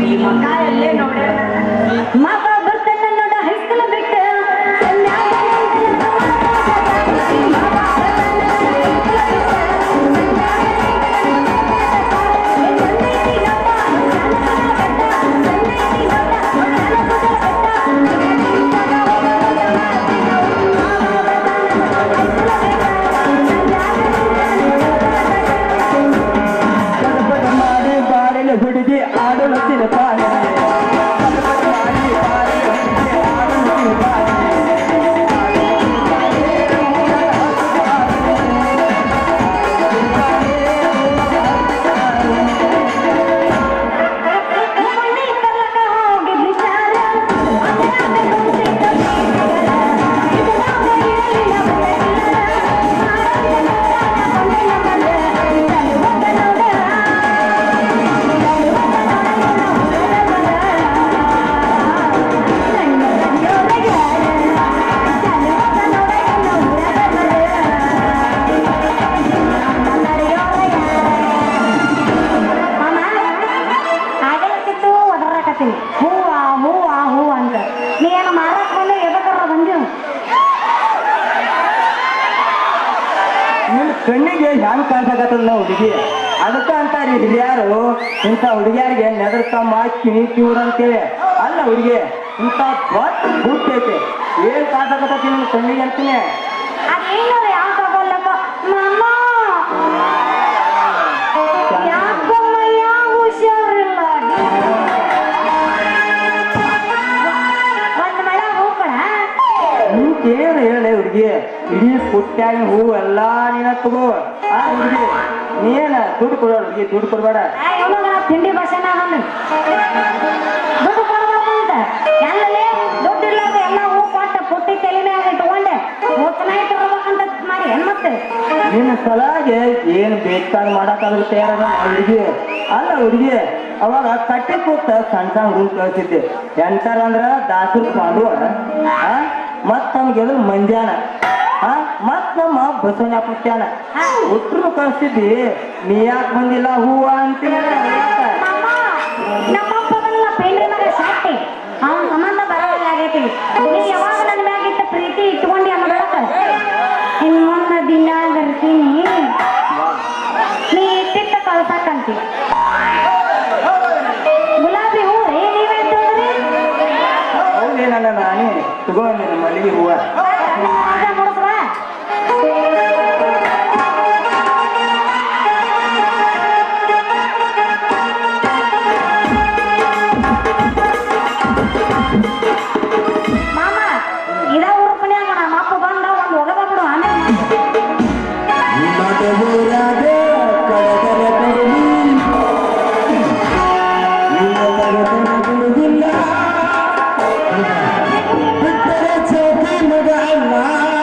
E: ಈ ಮಕ್ಕ ಎಲ್ಲೇ ನೋಡ ಮಗ ಬರ್ತೇನೆ ನೋಡ ಹೈಸ್ಕೂಲ್ ಬಿಟ್ಟು
A: ಮಾಡಿ ಬಾರಿನ ಹುಡುಗಿ ಆಡಲತ್ತಿನ ಪಾನೆ ಹೂವ ಅಂತ ನೀ ಏನು ಮಾರಕ್ ಬಂದ್ರೆ ಎದಕ್ಕಾರ ಬಂದೀವ್ ನಿಮ್ ಕಣ್ಣಿಗೆ ಹೆಂಗ್ ಕಾಣ್ಸಕತ್ತದ ಹುಡುಗಿ ಅದಕ್ಕ ಅಂತಾರಿ ಹಿರಿಯಾರು ಇಂಥ ಹುಡುಗಿಯಾರಿಗೆ ನೆದರ್ಕಮ್ಮ ಕಿವಿ ಕಿವುಡಂತೇಳಿ ಅಲ್ಲ ಹುಡುಗಿ ಇಂಥ ದೊಡ್ಡ ಗುಟ್ಟೈತೆ ಏನ್ ಕಾಣ್ಸಕತ್ತೈತಿ ನಿಮ್ ಕಣ್ಣಿಗೆ ಅಂತೀನಿ
E: ಅದೇನು ಯಾವ ತಗೊಲ್ಲಪ್ಪ ಮಮ್ಮ ಯಾಕಮ್ಮ ಯಾವ ಹುಷಾರಿಲ್ಲ ಒಂದ್ ಮಳ ಹೋಗ್ಬೇಡ
A: ಏನು ಹೇಳಿ ಹುಡುಗಿ ಇಡೀ ಪುಟ್ಟ್ಯಾಗಿನ ಹೂವು ಎಲ್ಲಾ ನೀನ ತಗೋ ಆ ಹುಡುಗಿ ನೀನ ದುಡ್ಡು ಕೊಡೋ ಹುಡುಗಿ ದುಡ್ಡು ಕೊಡ್ಬೇಡ
E: ತಿಂಡಿ ಭಾಷೆನ ದುಡ್ಡು ಕೊಡ್ಬೇಕು ಅಂತ ಎಲ್ಲೇ ದುಡ್ಡು ಇರ್ಲಾರ್ದು ಎಲ್ಲ ಹೂ ಕೊಟ್ಟ ಪುಟ್ಟಿ ತಲೆ ಮ್ಯಾಗ ಇಟ್ಕೊಂಡೆ ಚೆನ್ನಾಗಿ ತಗೋಬೇಕಂತ ಮಾಡಿ ಏನ್ ಮತ್ತೆ
A: ನಿನ್ನ ಸಲಾಗೆ ಏನ್ ಬೇಕಾದ್ ಮಾಡಕ್ಕಾದ್ರೂ ತಯಾರದ ಹುಡುಗಿ ಅಲ್ಲ ಹುಡುಗಿ ಅವಾಗ ಕಟ್ಟಿ ಕೂತ ಸಣ್ಣ ಸಣ್ಣ ಹುಡುಗ ಕಳ್ಸಿದ್ದೆ ಎಂತಾರ ಅಂದ್ರ ದಾಸರು ಪಾಂಡುವ ಮತ್ ನಮ್ಗೆ ಎದು ಮಂಜಾನ ಮತ್ ನಮ್ಮ ಬಸವಣ್ಣ ಪುಟ್ಟ್ಯಾನ ಉಟ್ರು ಕಳ್ಸಿದ್ದಿ ನೀ ಯಾಕೆ ಬಂದಿಲ್ಲ ಹೂವ ಅಂತೀನಿ
E: ನಮ್ಮಪ್ಪ ಬಂದಿಲ್ಲ ಪೇಂಡ್ರಿ ಮಗ ಸಾಟಿ ಅವನ ಸಂಬಂಧ ಬರೋಲ್ಲ ಆಗೈತಿ ನೀ ಯಾವಾಗ ನನ್ನ ಮ್ಯಾಗಿಟ್ಟ ಪ್ರೀತಿ ಇಟ್ಕೊಂಡಿ ಅನ್ನೋ ಬೆಳಕ ಇನ್ ಮುಂದೆ ದಿನ ಬರ್ತೀನಿ ನೀ ಇಟ್ಟಿಟ್ಟ ಕಳ್ಸಕ್ಕಂತಿ ಗುಲಾಬಿ ಹೂ ರೀ ನೀವೇ ಇಟ್ಟೋದ್ರಿ
A: ಹೌದೇ ನನ್ನ ನಾನೇ ತಗೋ ನಿನ್ನ ಮಲ್ಲಿಗೆ ಹೂವ
E: ಮುಡಿಸ್ವಾ ಮಾಮ ಇದ ಉರುಪನ್ಯಾಗ ನಮ್ಮ ಅಪ್ಪ ಬಂದ ಒಂದು ಒಗದ ಬಿಡು ಆಮೇಲೆ
A: ಬಿಟ್ಟರೆ ಚೌಕಿ ಮಗ ಅಲ್ಲ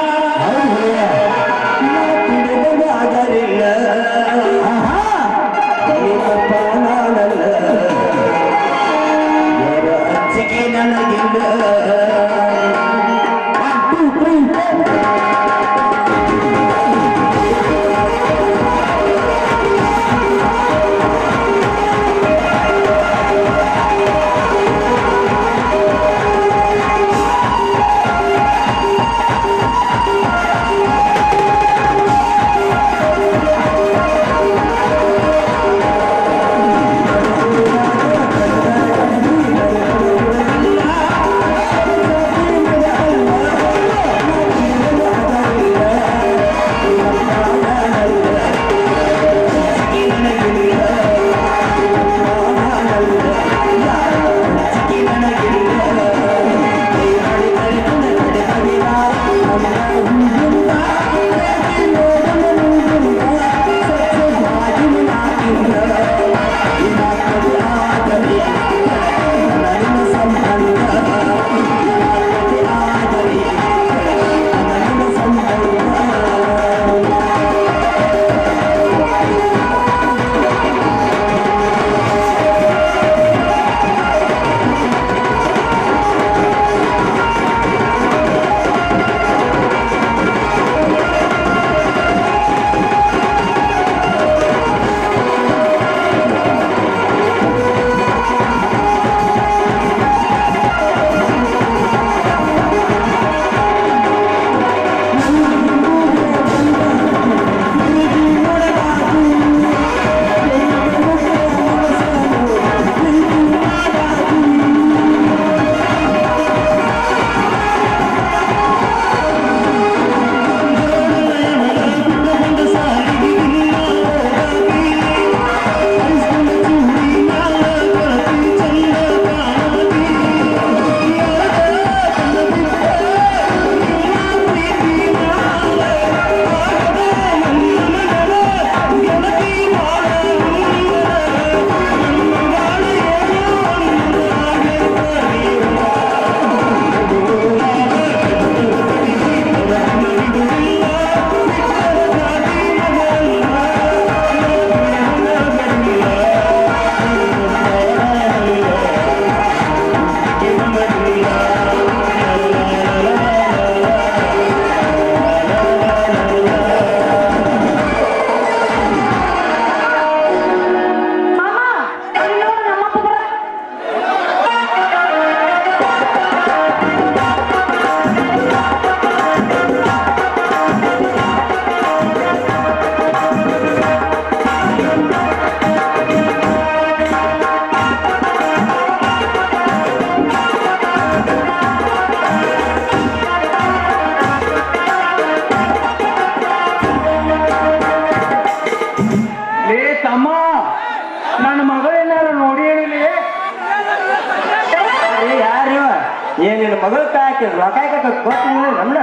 C: ಗೊತ್ತಿಲ್ಲ ನಮ್ನ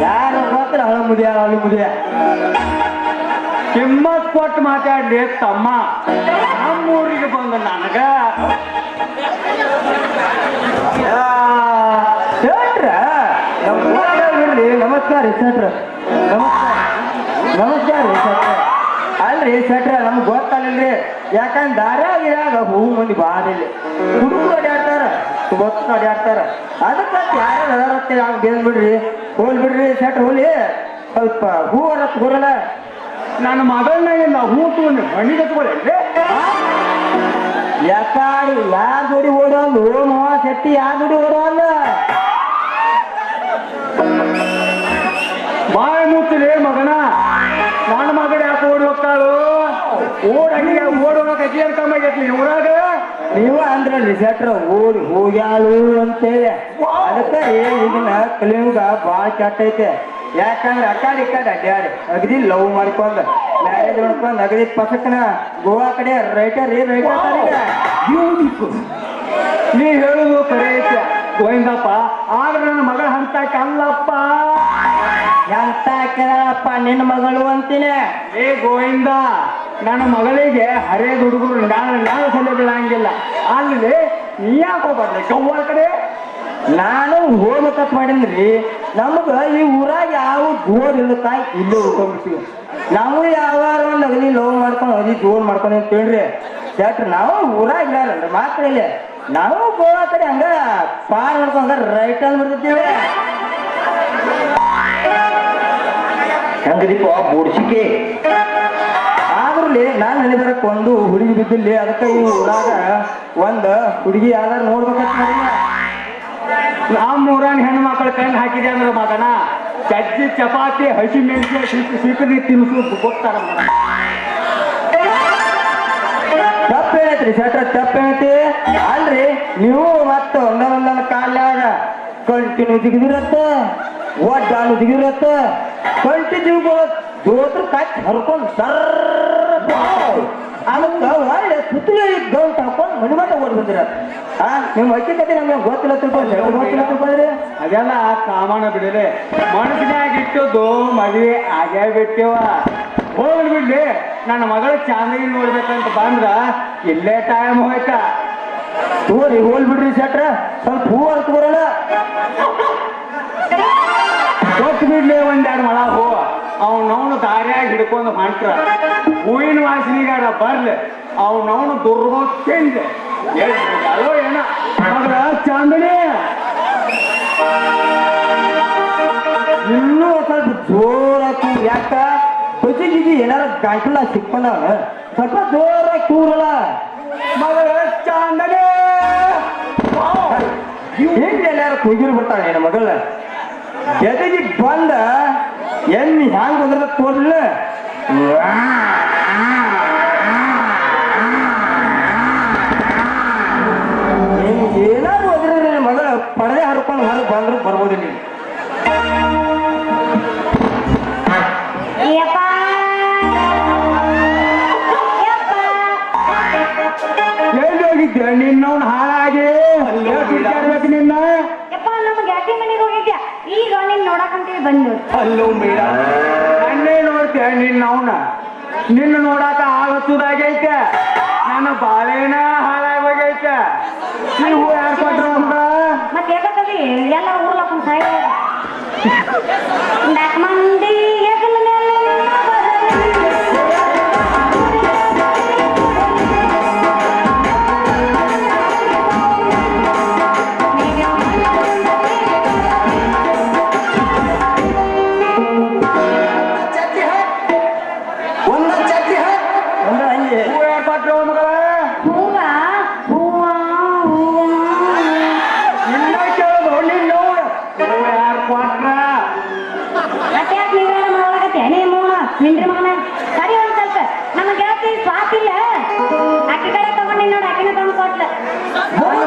C: ಯಾರು ಗೊತ್ತಿಲ್ಲ ಹಳು ಮುದಿಯ ಕಿಮ್ಮತ್ ಕೊಟ್ಟು ಮಾತಾಡ್ಲಿ ತಮ್ಮ ನಮ್ಮೂರಿಗೆ ಬಂದ ನನಗ ಶೆಟ್ರ ನಮಸ್ಕಾರ ರೀ ಶೆಟ್ರ ನಮಸ್ಕಾರ ರೀ ಶೆಟ್ರ ಅಲ್ರಿ ಶೆಟ್ರ ನಮ್ಗೆ ಗೊತ್ತಲ್ಲರಿ ಯಾಕಂದ್ರೆ ದಾರ್ಯಾಗ ಹೂವು ಮಂದಿ ಬಾರಿಲ್ಲಿ ಹುಡುಗರು ಅಡ್ಯಾಡ್ತಾರ ಗೊತ್ತು ಅಡ್ಯಾಡ್ತಾರ ಅದಕ್ಕೆ ಯಾರು ಅದಾರತ್ತೆ ಯಾವ ಬೇಸ್ ಬಿಡ್ರಿ ಹೋಲ್ ಬಿಡ್ರಿ ಶೆಟ್ರ ಹೋಲಿ ಸ್ವಲ್ಪ ಹೂ ಅರತ್ ಬರಲ್ಲ ನನ್ನ ಮಗಳನ್ನ ಹೂ ತಗೊಂಡು ಮಣ್ಣಿಗೆ ಹಚ್ಕೊಳ್ಳಿ ಯಾಕಾಡಿ ಯಾರ ಜೋಡಿ ಓಡೋದು ಮಾವ ಶೆಟ್ಟಿ ಯಾರ ಜೋಡಿ ಓಡೋಲ್ಲ ಬಾಯಿ ಮುಚ್ಚಲಿ ಮಗನ ನನ್ನ ಮಗನ ಯಾಕೆ ಓಡಿ ಹೋಗ್ತಾಳು ಓಡೋಣ ಕಟ್ಟಿ ಅನ್ಕೊಂಬೈತಿ ಊರಾಗ ನೀವ ಅಂದ್ರಲ್ರಿ ಶೆಟ್ರ ಓಡಿ ಹೋಗ್ಯಾಳು ಅಂತೇಳಿ ಅದಕ್ಕೆ ಈಗಿನ ಕಲಿಯುಗ ಭಾಳ ಕೆಟ್ಟೈತೆ ಯಾಕಂದ್ರೆ ಅಕ್ಕಾಡಿ ಇಕ್ಕಾಡಿ ಅಡ್ಡಾಡಿ ಅಗದಿ ಲವ್ ಮಾಡ್ಕೊಂಡ್ ಮ್ಯಾರೇಜ್ ಮಾಡ್ಕೊಂಡ್ ಅಗದಿ ಪಸಕ್ನ ಗೋವಾ ಕಡೆ ರೈಟರ್ ನೀ ಹೇಳುದು ಕರೆ ಐತೆ ಗೋವಿಂದಪ್ಪ ಆದ್ರೆ ನನ್ನ ಮಗಳ ಹಂತಕ್ಕೆ ಅಲ್ಲಪ್ಪ ಎಂತ ಕೇಳಪ್ಪ ನಿನ್ನ ಮಗಳು ಅಂತೀನಿ ಏ ಗೋವಿಂದ ನನ್ನ ಮಗಳಿಗೆ ಹರೇದ್ ಹುಡುಗರು ನಾನು ಸಲ ಬೀಳಂಗಿಲ್ಲ ಅಲ್ಲಿ ನೀ ಯಾಕೋ ಬರ್ಲಿ ಗೋವಾ ಕಡೆ ನಾನು ಹೋಗ್ಬೇಕತ್ ಮಾಡೀನ್ರಿ ನಮಗ ಈ ಊರಾಗ ಯಾವ ಜೋರ್ ಇಲ್ಲತ್ತ ಇಲ್ಲೇ ಉಳ್ಕೊಂಡ್ಬಿಡ್ತೀವಿ ನಾವು ಯಾವಾರ ಒಂದು ಅಗಲಿ ಲವ್ ಮಾಡ್ಕೊಂಡು ಅದಿ ಜೋರ್ ಮಾಡ್ಕೊಂಡು ಅಂತ ಹೇಳ್ರಿ ಶೆಟ್ರ್ ನಾವು ಊರಾಗ ಇರಲ್ಲ ಮಾತ್ರ ಇಲ್ಲಿ ನಾವು ಗೋವಾ ಕಡೆ ಹಂಗ ಪಾರ್ ಮಾಡ್ಕೊಂಡ ರೈಟ್ ಅಂದ್ ಬಿಡ್ತೀವಿ ಹಂಗದೀಪ ಬೋಡ್ಸಿಕೆ ಆದ್ರಲ್ಲಿ ನಾನು ನೆನಬರಕ್ ಒಂದು ಹುಡುಗಿ ಬಿದ್ದಿಲ್ಲಿ ಅದಕ್ಕೆ ಈ ಊರಾಗ ಒಂದ್ ಹುಡುಗಿ ಯಾವ್ದಾರು ನೋಡ್ಬೇಕಂತ ಮಾಡಿಲ್ಲ ನಮ್ಮ ಊರಾಗ ಹೆಣ್ಣು ಮಕ್ಕಳ ಕಣ್ಣು ಹಾಕಿದೆ ಅಂದ್ರೆ ಮಗನ ಚಜ್ಜಿ ಚಪಾತಿ ಹಸಿ ಮೆಣಸಿನ ಸಿಕ್ಕಿ ತಿನ್ಸು ಗೊತ್ತಾರ ತಪ್ಪ ಹೇಳತ್ರಿ ಶೆಟ್ರ ತಪ್ಪ ಹೇಳ್ತಿ ಅಲ್ರಿ ನೀವು ಮತ್ತೆ ಒಂದೊಂದೊಂದೊಂದು ಕಾಲ್ಯಾಗ ಕಂಟಿನ್ಯೂ ಜಿಗಿದಿರತ್ತ ಒಡ್ಡಾನು ಜಿಗಿದಿರತ್ತ ಕಂಟಿ ಜೀವ ಜೋತ್ರ ಕಚ್ಚಿ ಹರ್ಕೊಂಡು ಸರ್ರ ಅದಕ್ಕೆ ಒಳ್ಳೆ ಸುತ್ತಲೂ ಗೌಟ್ ಹಾಕೊಂಡು ಮನೆ ಮಟ್ಟ ಓಡಿ ಬಂದಿರ ನಿಮ್ಮ ಹಕ್ಕಿಕತೆ ನಮ್ಗೆ ಗೊತ್ತಿಲ್ಲ ತಿಳ್ಕೊಂಡ್ರಿ ಅದೆಲ್ಲ ಸಾಮಾನ ಬಿಡಲಿ ಮನಸ್ಸಿನಾಗ ಇಟ್ಟದ್ದು ಮದುವೆ ಆಗೇ ಬಿಟ್ಟೇವ ಹೋಗ್ಲಿ ಬಿಡ್ಲಿ ನನ್ನ ಮಗಳ ಚಾಂದ್ರಿ ನೋಡ್ಬೇಕಂತ ಬಂದ್ರ ಇಲ್ಲೇ ಟೈಮ್ ಹೋಯ್ತಾ ತೋರಿ ಹೋಲ್ ಬಿಡ್ರಿ ಶೆಟ್ರ ಸ್ವಲ್ಪ ಹೂ ಅರ್ಥ ಬರೋಣ ಕೊಟ್ಟು ಬಿಡ್ಲಿ ಒಂದೆರಡು ಮಳ ಹೂ ಅವನವನು ದಾರ್ಯಾಗ ಹಿಡ್ಕೊಂಡು ಹೊಂಟ್ರ ಹೂವಿನ ವಾಸನಿಗಾರ ಬರ್ಲಿ ಅವನವನು ದುರ್ಗೋತ್ತಿಂದ ಅಲ್ಲೋ ಏನ ಮಗಳ ಚಾಂದಣಿ ಇನ್ನೂ ಸ್ವಲ್ಪ ಜೋರಾಗಿ ಯಾಕ ಬಜಿಗಿಜಿ ಏನಾರ ಗಂಟಲ ಸಿಕ್ಕೊಂಡ ಸ್ವಲ್ಪ ಜೋರಾಗಿ ಕೂರಲ್ಲ ಮಗಳ ಚಾಂದಣಿ ಹಿಂಗೆ ಎಲ್ಲಾರು ಕುಗಿರು ಬಿಡ್ತಾಳೆ ಏನ ಮಗಳ ಜೊತೆಗೆ ಬಂದ ಎಣ್ಣೆ ಹ್ಯಾಂಗ ಬಂದ್ರ ತೋರ್ಲಿಲ್ಲ ನಿಮ್ಗೆ ಏನಾದ್ರು ಹೋದ್ರೆ ಮಗಳ ಪರದೆ ಹರ್ಕೊಂಡು ಹೊರಗೆ ಬಂದ್ರು ಬರ್ಬೋದಿಲ್ಲ ಎಲ್ಲಿ ಹೋಗಿದ್ದೆ ನಿನ್ನವನ್ ಹಾಳಾಗಿ ಬೇಕು ನಿನ್ನ
E: ಈಗ ನೀನ್ ನೋಡಕಂತೇಳಿ ಬಂದು
C: ಅಲ್ಲೋ ಬೇಡ ನನ್ನೇ ನೋಡ್ತೀಯ ನಿನ್ನವನ ನಿನ್ನ ನೋಡಾಕ ಆಗತ್ತದಾಗೈತೆ ನನ್ನ ಬಾಳೆನ ಹಾಳಾಗೋಗೈತೆ ನೀವು ಯಾರು ಕೊಟ್ರು ಅಂತ
E: ಮತ್ತೆ ಯಾಕಂದ್ರೆ ಎಲ್ಲ ಊರ್ಲಕ್ಕ ಸಾಯ ಮಂದಿ ನಿಂದ್ರಿ ಮಗನ ಸರಿ ಒಂದ್ ಸ್ವಲ್ಪ ನಮ್ಮ ಗೆಳತಿ ಸ್ವಾತಿಲ್ಲ ಅಕ್ಕಿ ಕಡೆ ತಗೊಂಡಿ ನೋಡಿ ಅಕ್ಕಿನ ತಂದು ಕೊಟ್ಲ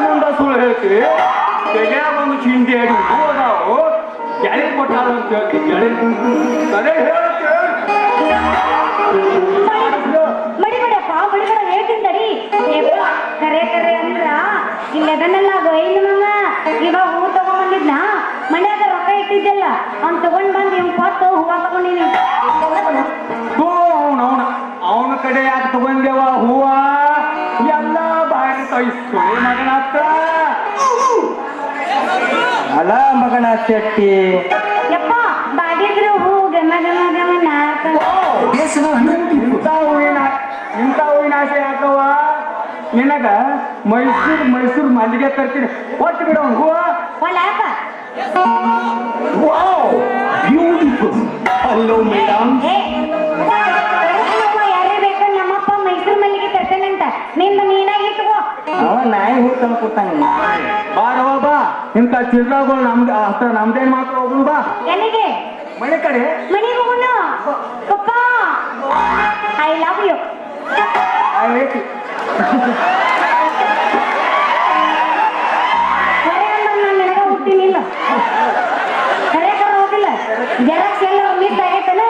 C: ಮುಂದ ಸುಳ್ಳು ಹೇಳ್ತೀವಿ ತೆಗೆಯಾಗ ಒಂದು ಚಿಂತೆ ಆಗಿ ಅದಾವು ಗೆಳೆ ಕೊಟ್ಟಾರ ಅಂತ ಹೇಳ್ತೀವಿ ಗೆಳೆ
E: ಮಡಿಬೇಡಪ್ಪ ಮಡಿಬೇಡ ಹೇಳ್ತೀನಿ ತಡಿ ಕರೆ ಕರೆ ಅಂದ್ರ ಇಲ್ಲೆದನ್ನೆಲ್ಲ ಗೋಯಿಲ್ಲ ಮಮ್ಮ ಇವಾಗ ಹೂ ತಗೊಂಡ್ಬಂದಿದ್ನ ಮನ್ಯಾಗ ರೊಕ್ಕ ಇಟ್ಟಿದ್ದೆಲ್ಲ ಅವ್ನ್ ತಗೊಂಡ್ ಬಂದ್ ಇವ್ ಕೊಟ್ಟು ಹೂವ ತಗೊಂಡಿನಿ.
C: ಅವನ ಕಡೆ ಯಾಕೆ ತಗೊಂಡೇವ ಹೂವ ಎಲ್ಲ ಬಾಯಿ ತೋಯಿಸ್ತು ಮಗನತ್ತ. ಅಲ್ಲ ಮಗನ ಶೆಟ್ಟಿ,
E: ಯಪ್ಪ ಬಾಡಿದ್ರು ಹೂ ಗಮ ಗಮ ಗಮ ನಾಕ.
C: ಇಂಥ ಹೂವಿನ ಆಸೆ ಯಾಕವ ನಿನಗ? ಮೈಸೂರು ಮಲ್ಲಿಗೆ ತರ್ತೀನಿ, ಒಟ್ಟು ಬಿಡ ಹೂವ.
E: ಒಲ್ಲಾಕ
C: ಹಲೋ ಮೇಡಮ್.
E: ಯಾರೇ ಬೇಕು ನಮ್ಮಪ್ಪ ಮೈಸೂರು ಮಲ್ಲಿಗೆ ತರ್ತೇನಂತ, ನಿಂದು ನೀನಾಗಿ ಇಟ್ಕೋ.
A: ನಾಯಿ ಹೂ ತಂದು ಕೊಡ್ತಾನೆ.
C: ಬಾರವ ಬಾ, ಇಂಥ ಚಿತ್ರಗಳು ನಮ್ದೇನ್ ಮಾತ್ರ ಹೋಗುದು ಬಾ.
E: ಎಲ್ಲಿಗೆ?
C: ಮನೆ ಕಡೆ
E: ಮನೆಗೆ ಹೋಗೋಣ. ಪಪ್ಪ ಐ ಲವ್ ಯು. ಖರೆ ಅಂದ್ರೆ ನಾನು ನಿನಗ ಹುಟ್ಟಿನಿಲ್ಲ, ಖರೆ ಹೋಗಿಲ್ಲ. ಜೆರಾಕ್ಸ್ ಎಲ್ಲ ಮಿಸ್ ಆಗೈತನ?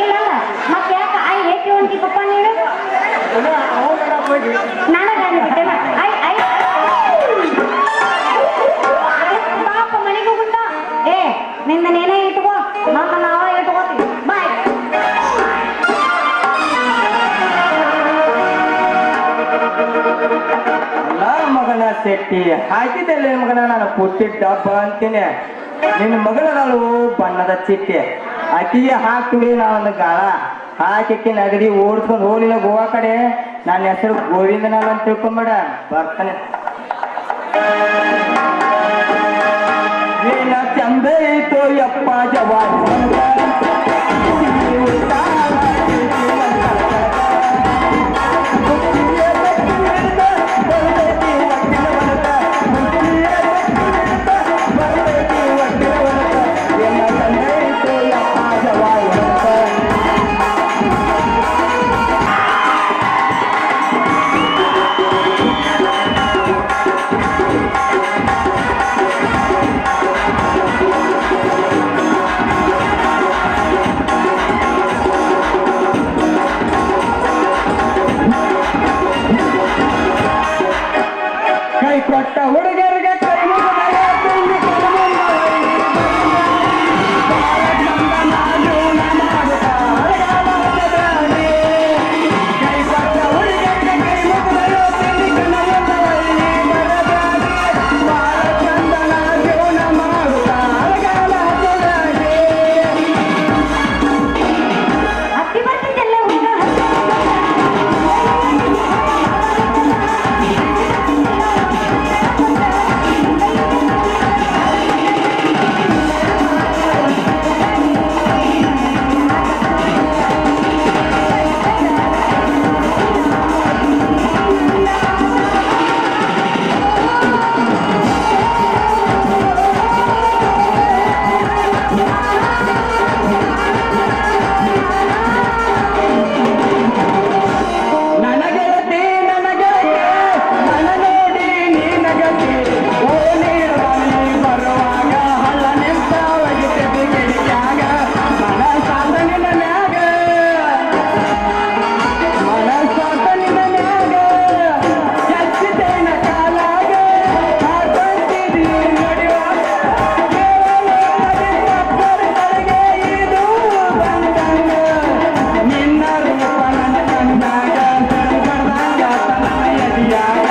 E: ಇಲ್ಲಲ್ಲ ಮತ್ತೆ ಯಾಕೆ ಐ ಹೇಟ್ ಯು ಅಂತಿ ಪಪ್ಪ ನೀನು? ನನಗ ಅಂದ್ಬಿಟ್ಟೆನ ಐ ಐ ಪಾಪ ಮನೆಗೆ ಹೋಗುತ್ತ. ಏ ನಿಂದ ನೇನೇ ಇಟ್ಕೋ, ನಮ್ಮ ನಾವ ಇಟ್ಕೋತೀವಿ. ಬಾಯ್.
A: ಅಲ್ಲ ಮಗನ ಶೆಟ್ಟಿ, ಹಾಕಿದ್ದೆಲ್ಲ ಮಗನ ನಾನು ಪುಟ್ಟಿದ್ದ ಡಬ್ಬ ಅಂತೀನಿ. ನಿನ್ನ ಮಗಳ ನಾನು ಬಣ್ಣದ ಚಿಟ್ಟೆ, ಆಕಿಗೆ ಹಾಕ್ತೀವಿ ನಾವೊಂದು ಗಾಳ ಹಾಕಿ ನಗಡಿ ಓಡಿಸ್ಕೊಂಡು ಹೋಲಿಲ್ಲ ಗೋವಾ ಕಡೆ. ನನ್ನ ಹೆಸರು ಗೋವಿಂದನಾಳ ಅಂತ ತಿಳ್ಕೊಂಬೇಡ, ಬರ್ತಾನೆ. ಏನ ಚಂದ ಐತೋ ಯಪ್ಪ ಜವಾನಿ. ಕೈ ಕೊಟ್ಟ ಹುಡುಗರಿಗೆ ಕೈ ಮುಗಿದರೆ ತುಂಬಿ ಕೊಡುವುದಿಲ್ಲ. ಕೈ ಕೊಟ್ಟ ಹುಡುಗರಿಗೆ ಕೈ ಮುಗಿದರೆ ತುಂಬಿ ಬಾಳ ಚಂದನ ಜೀವನ ಮಾಡುತ್ತಾ ಅಳಗಾಲ ಹತ್ತದಾಡಿ.
E: ಹತ್ತಿ ಬರ್ತಿದ್ದೆಲ್ಲ ಹುಡುಗ
A: ನನಗೆಳತಿ ನನಗೆಳತಿ ನನ್ನ ನೋಡಿ ನೀನಗತಿ. ಓ ನೀರಲ್ಲಿ ಬರುವಾಗ ಹಳ್ಳ ನಿಂತ ಒಗಿತೇವಿ ಕಿಡಿಕ್ಯಾಗ. ಮನಸಾತ ನಿನ್ನ ಮ್ಯಾಗ, ಮನಸಾತ ನಿನ್ನ ಮ್ಯಾಗ. ಹೆಚ್ಚಿತೇನ ಕಾಲಾಗ ಹಾಕೊಂತಿದಿ ನಡಿವಾಗ. ಕಡೆಗೆ ಇದು ಬಂದಂಗ ನಿನ್ನ ರೂಪ ನನ್ನ ಕಂಡಾಗ. ಸಿಡುಕಡ್ದಂಗ ತನ್ನ ಎದಿಯಾಗ.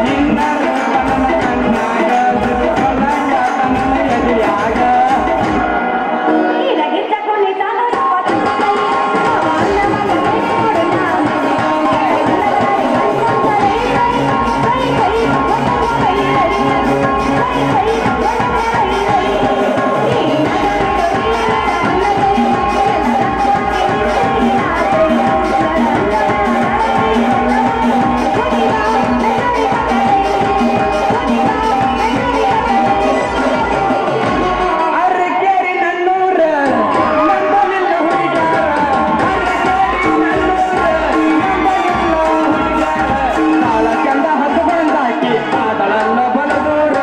A: ನಿನ್ನ ರೂಪ ನನ್ನ ಕಂಡಾಗ. ಸಿಡುಕಡ್ದಂಗ ತನ್ನ ಎದಿಯಾಗ.
E: ಈಗ ಗಿಟ್ಟಕೊಂಡು ತಾನು
A: ಅರಕೇರಿ ನನ್ನೂರ ನಂಬಲಿಲ್ಲ ಹುಡುಗ್ಯಾರ. ಅರಕೇರಿ ನನ್ನೂರ ನಂಬಲಿಲ್ಲ ಹುಡುಗ್ಯಾರ. ತಾಳ ಚಂದ ಹತ್ತು ಬಂದಾಕಿ ಆದಳಲ್ಲ ಬಲದೂರ.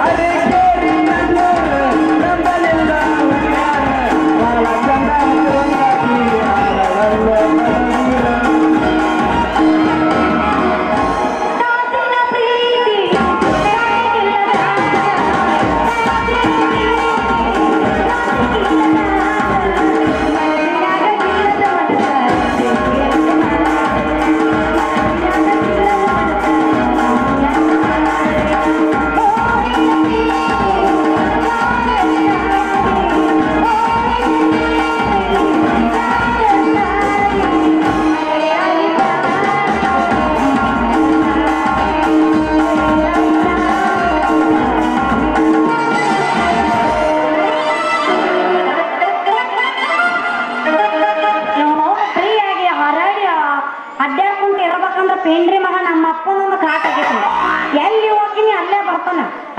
A: ಅರಕೇರಿ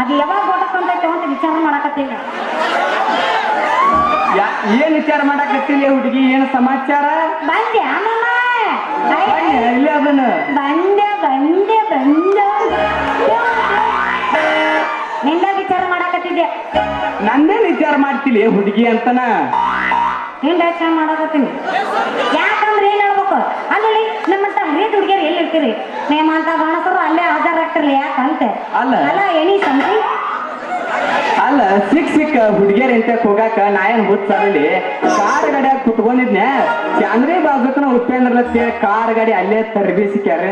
E: ಅದು ಯಾವಾಗ ಓಟಕ್ಕಂತೈತೆ ಅಂತ ವಿಚಾರ ಮಾಡಕತ್ತೀನಿ.
A: ಏನ್ ವಿಚಾರ ಮಾಡಕತ್ತಿಲ್ಲ ಹುಡುಗಿ, ಏನ್ ಸಮಾಚಾರ?
E: ಬಂದೆ ಅಮ್ಮಮ್ಮ,
A: ಇಲ್ಲ ಅದನ್ನ
E: ಬಂದೆ ಬಂದೆ ಬಂದೆ ನಿಂದ ವಿಚಾರ ಮಾಡಕತ್ತಿದ್ದೆ.
A: ನಂದೇನ್ ವಿಚಾರ ಮಾಡ್ತಿಲಿ ಹುಡುಗಿ ಅಂತನ?
E: ನಿಂದ ವಿಚಾರ ಮಾಡಕತ್ತೀನಿ. ಯಾಕಂದ್ರೆ ಏನ್ ಹೇಳ್ಬೇಕು ಅಲ್ಲಿ ನಮ್ಮಂತ ಹರಿಯದ ಹುಡುಗಿಯರು ಎಲ್ಲಿ ಇರ್ತೀರಿ? ನಿಮ್ಮಂತ ಗಣಸರು ಅಲ್ಲೇ ಹಾಜರಾಗ್ತಿರ್ಲಿ ಯಾಕಂತೆ
A: ಅಲ್ಲ.
E: ಅಲ್ಲ ಎನಿ ಸಂತಿ
A: ಅಲ್ಲ ಸಿಕ್ಕ ಹುಡುಗಿಯರ್ ಎಂಟಕ್ ಹೋಗಾಕ ನಾ ಏನ್ ಹುಟ್ಟಾರಲ್ಲಿ ಕಾರ್ ಗಾಡಿಯಾಗ ಕುತ್ಕೊಂಡಿದ್ನೆ. ಚಾಂದ್ರಿ ಬಾಜುಕನ ಉಪೇಂದ್ರಲತ್ತೆ ಕಾರ್ ಗಾಡಿ ಅಲ್ಲೇ ತರಬೇಸಿಕ್ಯಾರ.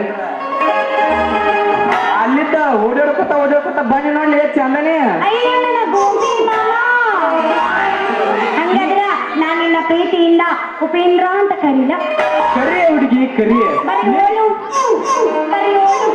A: ಅಲ್ಲಿದ್ದ ಓಡಾಡ್ಕೊತ ಬನ್ನಿ ನೋಡ್ಲಿ ಚಂದನಿ.
E: ಅಯ್ಯೋ ನನ್ನ ಗೋಪಿ ಮಾಮ, ಹಂಗಾದ್ರ ನಾನು ನಿನ್ನ ಪ್ರೀತಿಯಿಂದ ಉಪೇಂದ್ರ ಅಂತ ಕರೀಲ.
A: ಕರಿಯ ಹುಡುಗಿ ಕರಿಯ.
E: ಬರೀ ಓಲು ಬರೀ ಓಲು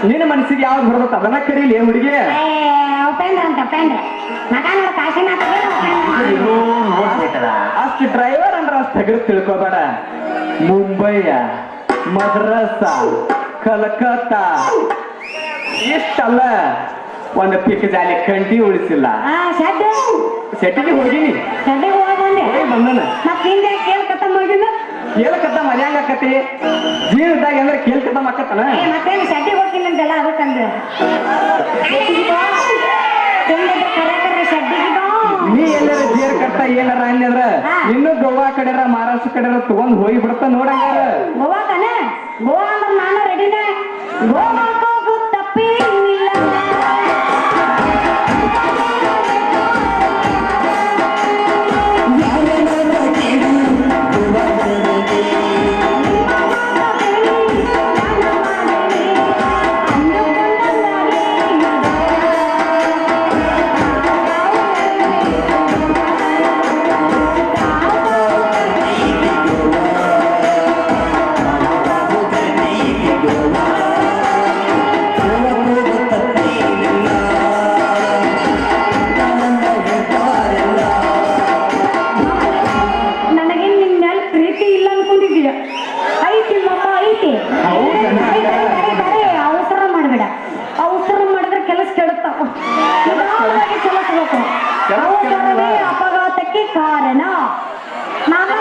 A: ನಿನ್ನ ಮನಸ್ಸಿಗೆ ಯಾವ್ದು ಬರ್ತದ ಅದನ್ನ ಕರೀಲಿ ಹುಡುಗಿ.
E: ಉಪೇಂದ್ರ ಅಂತ ಉಪೇಂದ್ರ ಮಗ ನೋಡ ಕಾಶಿನಾಥ
A: ಅಷ್ಟು ಡ್ರೈವರ್ ಅಂದ್ರ ಅಷ್ಟು ತೆಗೆದು ತಿಳ್ಕೊಬೇಡ. ಮುಂಬೈಯ, ಮದ್ರಾಸ, ಕಲ್ಕತ್ತಾ ಇಷ್ಟಲ್ಲ ಒಂದು ಪಿಕ್ ಜಾಲಿ ಕಂಟಿ ಉಳಿಸಿಲ್ಲ. ಸೆಟ್ಟಿಗೆ ಹೋಗಿನಿ,
E: ಶೆಡ್ಡಿಗೆ ಹೋಗಿ ಬಂದೆ.
A: ಹೋಗಿ ಬಂದನ.
E: ಮತ್ತೆ ಹಿಂದೆ ಕೇಳ್ಕತ್ತ ಹೋಗಿಲ್ಲ
A: ಕೇಳ್ಕತ್ತ ಮರ್ಯಾಂಗ ಆಕತಿ ಜೀವನದಾಗ ಅಂದ್ರೆ ಕೇಳ್ಕತ್ತ ಮಕ್ಕತ್ತನ.
E: ಮತ್ತೇನು ಶೆಡ್ಡಿಗೆ ಹೋಗಿಲ್ಲಂತೆಲ್ಲ ಅದಕ್ಕಂದ್ರೆ ಕರೆ ಶೆಡ್ಡಿಗೆ ಬಾ.
A: ನೀ ಎಲ್ಲಾರ ಜೀರ್ ಕಟ್ಟ ಏನಾರ ಅಂದ್ರ ಇನ್ನು ಗೋವಾ ಕಡೆರ ಮಹಾರಾಷ್ಟ್ರ ಕಡೆರ ತಗೊಂಡ್ ಹೋಗಿ ಬಿಡ್ತ ನೋಡಂಗಾರ.
E: ಗೋವಾಕನ ಗೋವಾ ಅಂದ್ರೆ ನಾನು ರೆಡಿನೇ. ಗೋವಾಕ್ ಹೋಗು ತಪ್ಪೇನಿಲ್ಲ. ಅಪಘಾತಕ್ಕೆ ಕಾರಣ ಮಾಮ.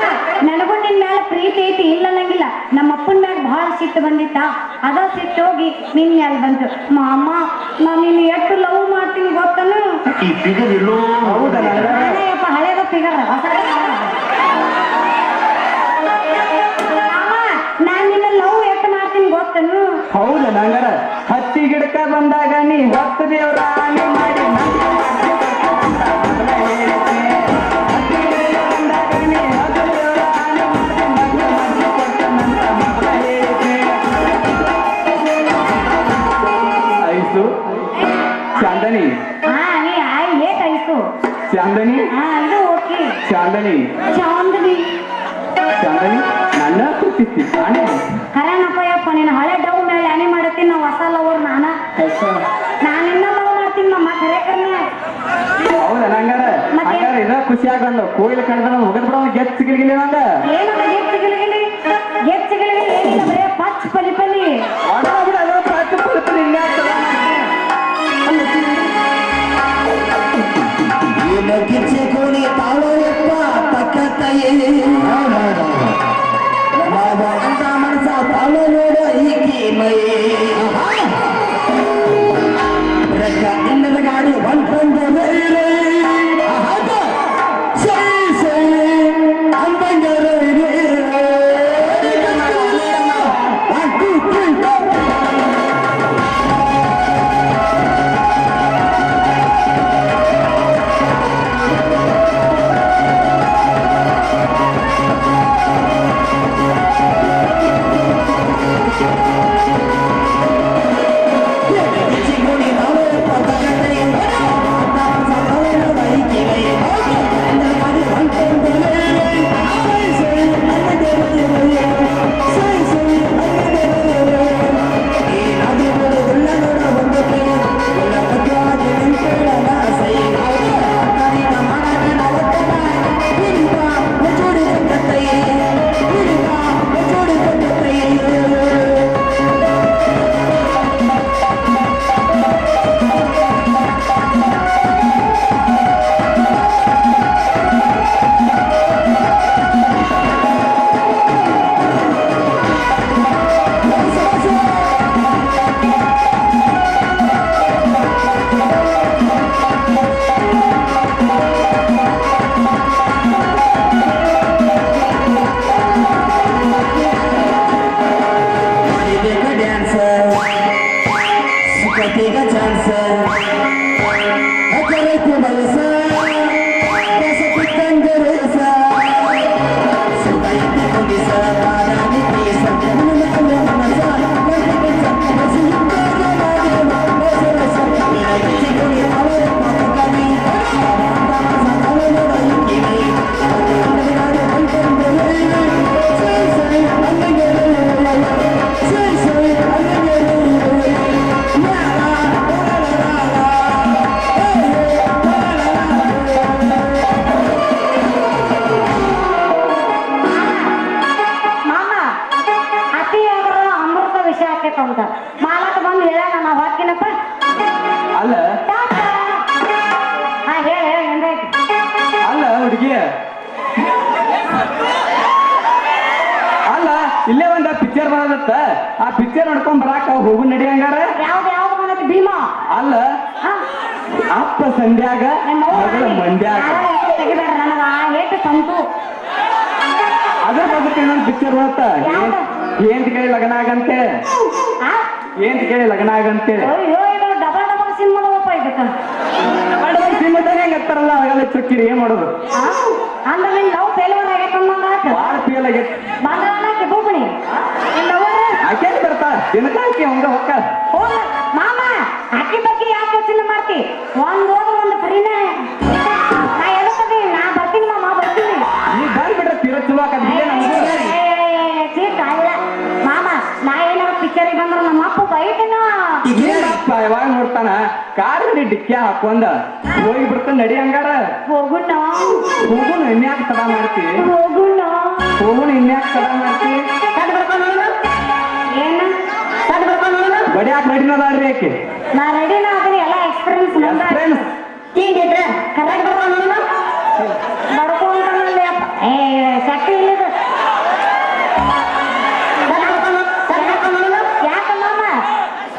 E: ನನಗೂ ನಿನ್ ಮೇಲೆ ಪ್ರೀತಿ ಐತಿ ಇಲ್ಲ ಅನ್ನಂಗಿಲ್ಲ. ನಮ್ಮ ಅಪ್ಪನ ಮ್ಯಾಗ ಬಹಳ ಸಿಟ್ಟು ಬಂದಿತ್ತ, ಅದ ಸಿಟ್ಟು ಹೋಗಿ ನಿನ್ ಮ್ಯಾಲ ಬಂತು. ಮಾಮ ನಾನು ನಿನ್ನ ಎಷ್ಟು ಲವ್ ಮಾಡ್ತೀನಿ ಗೊತ್ತನು? ಹೌದಪ್ಪ, ಹಳೇದ ಫಿಗರ್ ನಾನ್ ನಿನ್ನ ಲವ್ ಎಷ್ಟು ಮಾಡ್ತೀನಿ ಗೊತ್ತನು?
A: ಹೌದ ನಂಗರ ಹತ್ತಿ ಗಿಡಕ ಬಂದಾಗ ನೀ ಹೊತ್ತ ದೇವ್ರ ಮಾಡಿ ಐಸು ಚಾಂದನಿ.
E: ನೀ ಲೇಟ್ ಆಯ್ತು
A: ಚಾಂದನಿ.
E: ಇದು ಓಕೆ
A: ಚಾಂದನಿ.
E: ಚಾಂದನಿ
A: ಚಾಂದನಿ ನನ್ನ ಕೂತಿರ್ತಿ
E: ಕರೆನಪ್ಪ ಯಪ್ಪ. ನೀನು ಹಳೆ ಡವ್ ಮೇಲೆ ಆನೆ ಮಾಡತ್ತೀನಿ. ನಾವು ಹೊಸ ಲವರ್ ನಾನಿನ್ನ ಲವ್ ಮಾಡ್ತೀನಿ ನಮ್ಮ ಕರೆ ಕರ್ನೆ.
A: ಹೌದ ನಂಗಾರ ಹಂಗಾರ ಇದ ಖುಷಿ ಆಗಂದು ಕೋಯಿಲ್ ಕಳೆದ ಹೋಗದ್ ಬಿಡ ಗೆಚ್ಚ ಗಿಲಿಗಿಲಿ ನಂದ
E: ಏನದ ಗೆಚ್ಚ ಗಿಲಿಗಿಲಿ ಏನಿಲ್ಲ, ಬರೇ ಪಚ್ ಪಲಿ ಪಲಿ
F: ಗಿಚ್ಚಿಕೋಣಿ ತಾಳೋಯಪ್ಪ ಪಕ್ಕತ್ತಯೇ ಅಂತ ಮನಸ ತಾಳೋ ನೋಡ ಈಕಿ ಮಯೇ ರಕ್ಕ ಇನ್ನದ ಗಾಡಿ ಬಂದ್ಕೊಂಡು
A: ಹೋಗಿ ಅಲ್ಲ ಇಲ್ಲೇ ಒಂದ ಪಿಕ್ಚರ್ ಬರೋದತ್ತ ಆ ಪಿಕ್ಚರ್ ನೋಡ್ಕೊಂಡ್ ಬರಾಕ ಹೋಗು ನಡಿ ಹಂಗಾರ
E: ಯಾವ್ದು ಬಂದೈತಿ ಭೀಮಾ
A: ಅಲ್ಲ
E: ಹಾ
A: ಅಪ್ಪ ಸಂಧ್ಯಾಗ ಮಗಳ ಮಂಡ್ಯಾಗ
E: ತೆಗಿಬೇಡ ನನಗ ಏಟು ಸಂತು
A: ಅದ್ರ ಬಗ್ಗೆ ಇನ್ನೊಂದು ಪಿಕ್ಚರ್ ಬರುತ್ತ ಏಂತ ಕೇಳಿ ಲಗ್ನ ಆಗಂತೆ ಏಂತ ಕೇಳಿ ಲಗ್ನ ಆಗಂತೆ
E: ಅಯ್ಯೋ ಇದು ಡಬಲ್ ಡಬಲ್ ಸಿನಿಮಾ ನೋಡಪ್ಪ ಇದಕ್ಕ
A: ಸಿನಿಮಾದಾಗ ಹೆಂಗ್ ಹತ್ತಾರಲ್ಲ ಅವೆಲ್ಲ ಚುಕ್ಕಿರಿ ಏನ್ ಮಾಡೋದು
E: ಅಂದ್ರೆ ನಿನ್ ಲವ್ ಫೇಲ್ಯೂರ್ ಆಗೈತೆ
A: ಬಾಳ ಫೇಲ್ ಆಗೈತಿ
E: ಬಂಗಾಳಕ್ಕೆ ಬೋಪಣಿ
A: ಆಕೆ ಬರ್ತಾ ದಿನಕ್ಕೆ ಆಕಿ ಹಂಗ ಹೊಕ್ಕ
E: ಹೋಗ ಮಾಮ ಅಕ್ಕಿ ಬಗ್ಗೆ ಯಾಕೆ ಯೋಚನೆ ಮಾಡ್ತಿ ಒಂದ್ ಹೋದ್ರೆ ಒಂದು ಫ್ರೀನೇ ನಾ ಎದಕ್ಕದಿ ನಾ ಬರ್ತೀನಿ ಮಾಮ ಬರ್ತೀನಿ
A: ನೀ ಬಂದ್ಬಿಟ್ರೆ ತೀರ ಚಲೋ ಆಕತಿ
E: ಅಲ್ಲ ಮಾಮ ನಾ ಏನಾರ ಪಿಕ್ಚರಿಗೆ ಬಂದ್ರೆ ನಮ್ಮ ಅಪ್ಪ ಬೈತೇನೋ
A: ಏನಪ್ಪ ಯಾವಾಗ ನೋಡ್ತಾನ ಕಾರ್ ಗಡಿ ಡಿಕ್ಕಿ ಹಾಕೊಂಡ ಹೋಗಿ ಬಿಡ್ತಾನ ನಡಿ ಹಂಗಾರ
E: ಹೋಗುಣ
A: ಹೋಗುಣ ಇನ್ಯಾಕ ತಡ ಮಾಡ್ತಿ
E: ಹೋಗುಣ
A: ಹೋಗುಣ ಇನ್ಯಾಕ ತಡ ಮಾಡ್ತಿ
E: ಏನ
A: ಬಡಿಯಾಕ ರೆಡಿನದಾಳ್ರಿ ಆಕೆ
E: ನಾ ರೆಡಿನ ಅದನ್ನ ಎಲ್ಲ ಎಕ್ಸ್ಪೀರಿಯನ್ಸ್
A: ಫ್ರೆಂಡ್ಸ್
E: ಹಿಂಗಿದ್ರೆ ಕರೆಕ್ಟ್ ಬರ್ಕೊಂಡ್ರಲ್ಲಿ ಏ ಶಕ್ತಿ ಇಲ್ಲದ ಯಾಕ ಮಾಮ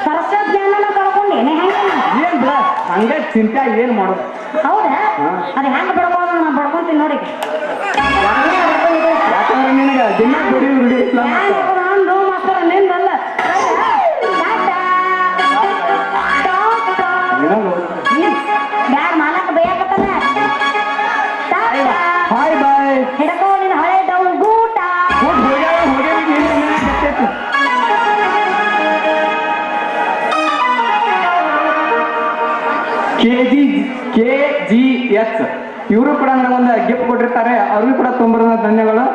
E: ಸರ್ವಜ್ಞಾನನ ಕಳ್ಕೊಂಡೇನೆ ಹೆಂಗ
A: ಏನ್ ಬಿಡ ಹಂಗ ಚಿಂತೆ ಏನ್ ಮಾಡೋದು
E: ಹೌದಾ ಅದು ಹೆಂಗ ಬಡ್ಕೊಂಡು ನಾ ಬಡ್ಕೊಂತೀನಿ ನೋಡಿ
A: ಯಾಕಂದ್ರೆ ನಿನಗ ದಿನ ಬಡಿ ರೂಢಿ ಇಲ್ಲ
E: ನಾನು ಮಾಸ್ತರ ನಿಂದಲ್ಲ ಬ್ಯಾಡ ಮಾಲಕ ಬೈಯಾಕತ್ತಾನ
A: ಹಾಯ್ ಬಾಯ್
E: ಹಿಡ್ಕೋ ನಿನ್ನ ಹಳೆ ಡೌನ್ ಗೂಟ
A: KGS ಇವರು ಕೂಡ ನನಗೊಂದು ಗಿಫ್ಟ್ ಕೊಟ್ಟಿರ್ತಾರೆ ಅವ್ರಿಗೂ ಕೂಡ ತುಂಬ ಧನ್ಯವಾದಗಳು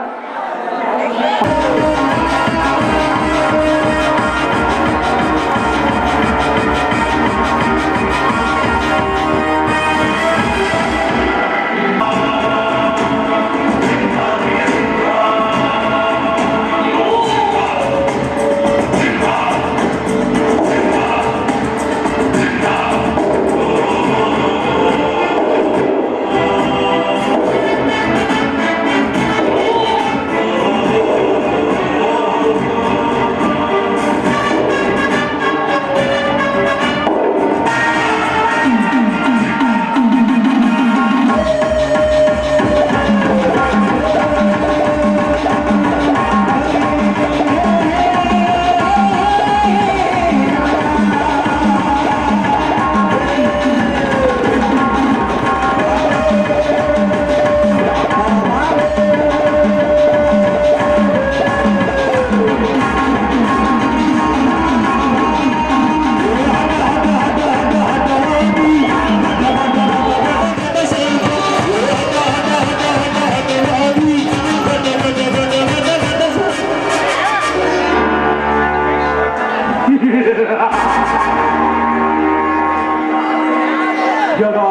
B: जगा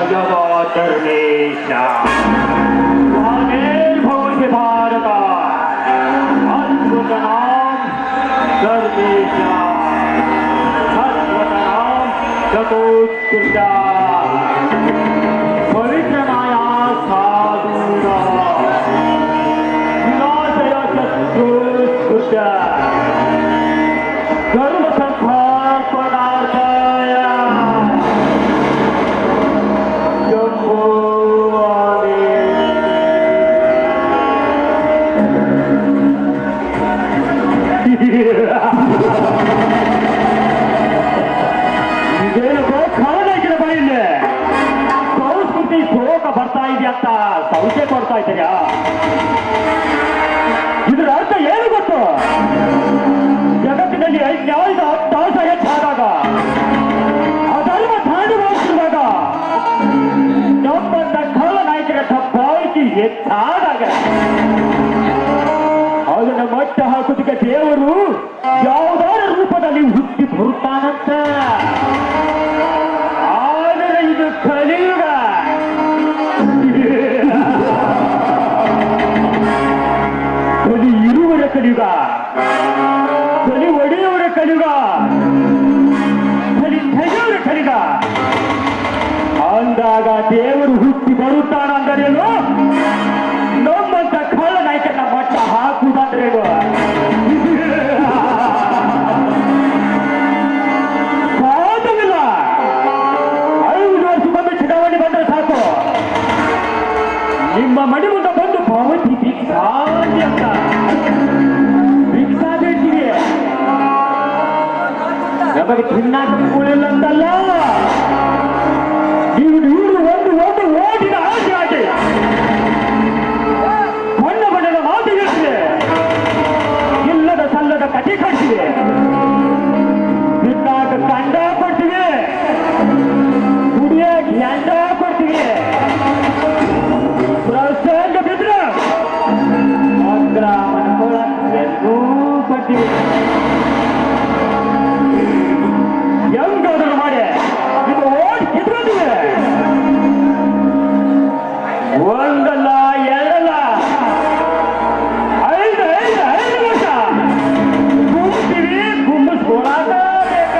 B: जगा धर्मेशा भवति भारत अद्भुत नाम धर्मेशा अद्भुत नाम चतुष्कृता परिचनाया साधुरा विनाशय चतुष्कृता धर्म संस्थापनार्थाय ಇದೇನೋ ಖಾನಾಗಿನ ಬರೀಲಿ ಸಂಸ್ಕೃತಿ ಶೋಕ ಬರ್ತಾ ಇದೆಯಂತ ಸಂಶಯ ಕೊಡ್ತಾ ಇದೆಯಾ ಇದರ ಅರ್ಥ ಏನು ಗೊತ್ತು ಜಗತ್ತಿನಲ್ಲಿ ನ್ಯಾಯದ ಅಟ್ಟಾಸ ಹೆಚ್ಚಾದಾಗ ಅಧರ್ಮ ದಾಳಿ ಮಾಡುತ್ತಿರುವಾಗ ನಮ್ಮನ್ನ ಖಳ ನಾಯಕರ ದಬ್ಬಾಳಿಕೆ ಹೆಚ್ಚಾದಾಗ ಅದನ್ನ ಮಟ್ಟ ಹಾಕುವುದಕ್ಕೆ ದೇವರು ಯಾವುದಾರ ರೂಪದಲ್ಲಿ ಹುಟ್ಟಿ ಬರುತ್ತಾನಂತ ಆದರೆ ಇದು ಕಲಿಯುಗ ಕಲಿ ಇರುವರ ಕಲಿಯುಗ ಕಲಿ ಒಡೆಯುವರ ಕಲಿಯುಗ ಕಲಿ ತೆಗೆಯುವರ ಕಲಿಯುಗ ಅಲ್ಲ ಅಂದಾಗ ದೇವರು ಹುಟ್ಟಿ ಬರುತ್ತಾನಂದರೇನು, ನಮ್ಮಂತ ಕಳ್ಳ ನಾಯಕನ ಮಟ್ಟ ಹಾಕುವುದಂದ್ರೇನು? ಸಾಧ್ಯವಿಲ್ಲ. 5 ವರ್ಷಕ್ಕೊಮ್ಮೆ ಚುನಾವಣೆ ಬಂದ್ರೆ ಸಾಕು, ನಿಮ್ಮ ಮನೆ ಮುಂದೆ ಬಂದು ಭವತಿ ಭಿಕ್ಷಾಂತಿ ಅಂತ ಭಿಕ್ಷಾ ಬೇಡ್ತೀವಿ. ನಮಗೆ ತಿನ್ನಾಕ ಕೂಳಿಲ್ಲ ಅಂತಲ್ಲ, ನೀವು ಒಂದು ಓಟಿನ ಆಸೆ ಆಗಿ ಬಣ್ಣದ ಮಾತು ಹೇಳ್ತಿದೆ, ಇಲ್ಲದ ಸಲ್ಲದ ಕಥೆ ಕಟ್ತಿದೆ, ತಿನ್ನಾಕ ಕಂಡ ಕೊಡ್ತೀವಿ, ಕುಡಿಯಕ್ಕೆ ಎಂಡ ಕೊಡ್ತೀವಿ, ಪ್ರಸಂಗ ಬಿದ್ರೆ ಮಕ್ಕಳ ಮನ್ಕೊಳಕ್ಕೆ ಎಲ್ಲೂ ಕೊಡ್ತೀವಿ. ಹೆಂಗಾದ್ರು ಮಾಡಿ ನಿಮ್ಮ ಓಟ್ ಕಿತ್ಕೊಳ್ತೀವಿ. ಒಂದಲ್ಲ ಎರಡಲ್ಲ 5 ವರ್ಷ ಗುಂಬ್ತೀವಿ, ಗುಂಬಿಸ್ಕೊಳಕ ಬೇಕ.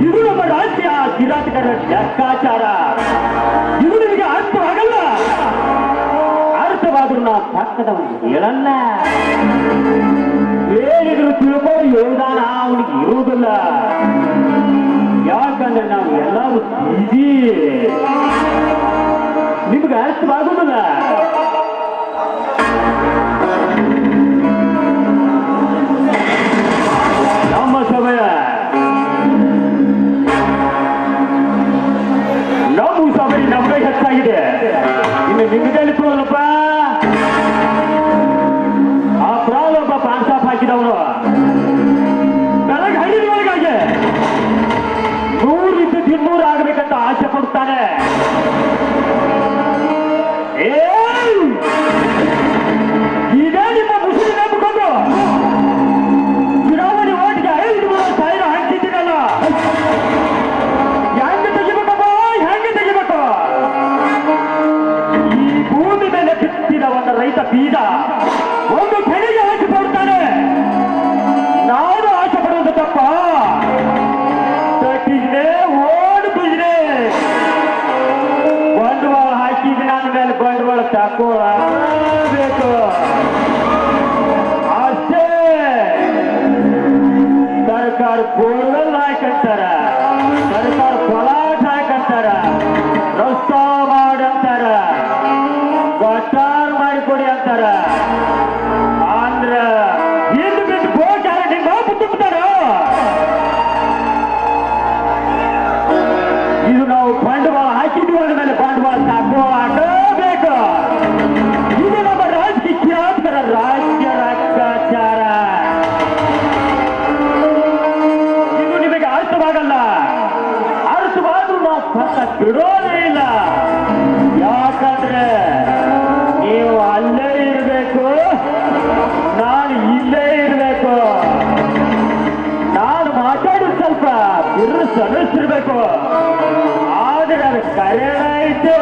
B: ಇದು ನಮ್ಮ ರಾಜ್ಯ ಕಿರಾತಕರ ಲೆಕ್ಕಾಚಾರ. ಇದು ನಿಮಗೆ ಅರ್ಥವಾಗಲ್ಲ, ಅರ್ಥವಾದ್ರೂ ನಾವು ಪಕ್ಕದವನಿಗೆ ಹೇಳಲ್ಲ. ಹೇಳಿದ್ರು ತಿಳ್ಕೊಂಡು ಯೋಗದಾನ ಅವನಿಗೆ ಇರುವುದಿಲ್ಲ. ಯಾಕಂದ್ರೆ ನಾವು ಎಲ್ಲರೂ ಬಿಜಿ, ನಿಮ್ಗೆ ಅರ್ಥವಾಗುದಿಲ್ಲ. ನಮ್ಮ ಸಮಯ ನಮ್ಮ ಸಮಯ ನಮಗೆ ಹೆಚ್ಚಾಗಿದೆ, ಇನ್ನು ನಿಮಗೆ ಅನಿಸೋಲ್ಲಪ್ಪ. ಆ ಪ್ರಾಬ್ಲಮ್ ಪಾನ್ಸಾಪ್ ಹಾಕಿದವನು ಬೆಳಗ್ಗೆ ಹಳ್ಳಿದೊಳಗಾಗಿ 100 ಇದ್ದು 200 ಆಗ್ಬೇಕಂತ ಆಸೆ ಪಡ್ತಾನೆ. ಇದೇ ನಿಮ್ಮ ಮುಸ್ಲಿಂ ನಂಬಿಕೊಂಡು ಚುನಾವಣೆ ಓಟಿಗೆ 5,000 ಹಾಕ್ತಿದ್ದೀರಲ್ಲ, ಹೆಂಗೆ ತೆಗಿಬೇಕಪ್ಪ, ಹೆಂಗೆ ತೆಗಿಬೇಕು? ಈ ಭೂಮಿ ಮೇಲೆ ಬಿತ್ತಿದ ಒಂದು ರೈತ ಬೀಜ ಒಂದು ಬೆಳೆಗೆ ಆಸೆ ಪಡ್ತಾನೆ. ನಾನು ಆಸೆ ಪಡುವುದು ತಪ್ಪ? ತಟ್ಟಿದ್ರೆ ಓಡ್ ಬಿದ್ರೆ ಬಂಡವಾಳ ಹಾಕಿದ್ರೆ ನನ್ನ ಮೇಲೆ ಬಂಡವಾಳ ತಕೋಬೇಕು ಅಷ್ಟೇ. ಸರ್ಕಾರ ಬೋರ್ವೆಲ್ ಹಾಕಂತಾರ, ಸರ್ಕಾರ ಪಲಾಟ್ ಹಾಕಂತಾರ, ರಸ್ತಾ ಮಾಡಂತಾರ, ಗಟಾರ್ ಮಾಡಿಕೊಡಿ ಅಂತಾರ. ಅಂದ್ರ ಹಿಂದ್ ಬಿಟ್ಟು ಬೋಟಾರ ನಿಮ್ಮ ತುಂಬ್ತಾರ. ಇದು ನಾವು ಬಂಡವಾಳ ಹಾಕಿದ್ವಿ, ಅದ್ರ ಮೇಲೆ ಬಂಡವಾಳ ತಗೋಬೇಕು. ಇದು ನಮ್ಮ ರಾಜಕೀಯ ಕಿರಾತಕರ ರಾಜ್ಯ ಲೆಕ್ಕಾಚಾರ. ಇದು ನಿಮಗೆ ಅರ್ಥವಾಗಲ್ಲ, ಅರ್ಥವಾದ್ರೂ ನಾವು ಪಕ್ಕ ಬಿಡೋದೇ ಇಲ್ಲ. ಯಾಕಂದ್ರೆ ನೀವು ಅಲ್ಲೇ ಇರಬೇಕು, ನಾನು ಇಲ್ಲೇ ಇರಬೇಕು. ನಾನು ಮಾತಾಡೋದು ಸ್ವಲ್ಪ ಬಿರು ಸದಸ್ಯರ್ಬೇಕು, ಆದ್ರೆ ಅದು ಕರೆಣ ಐತೆ.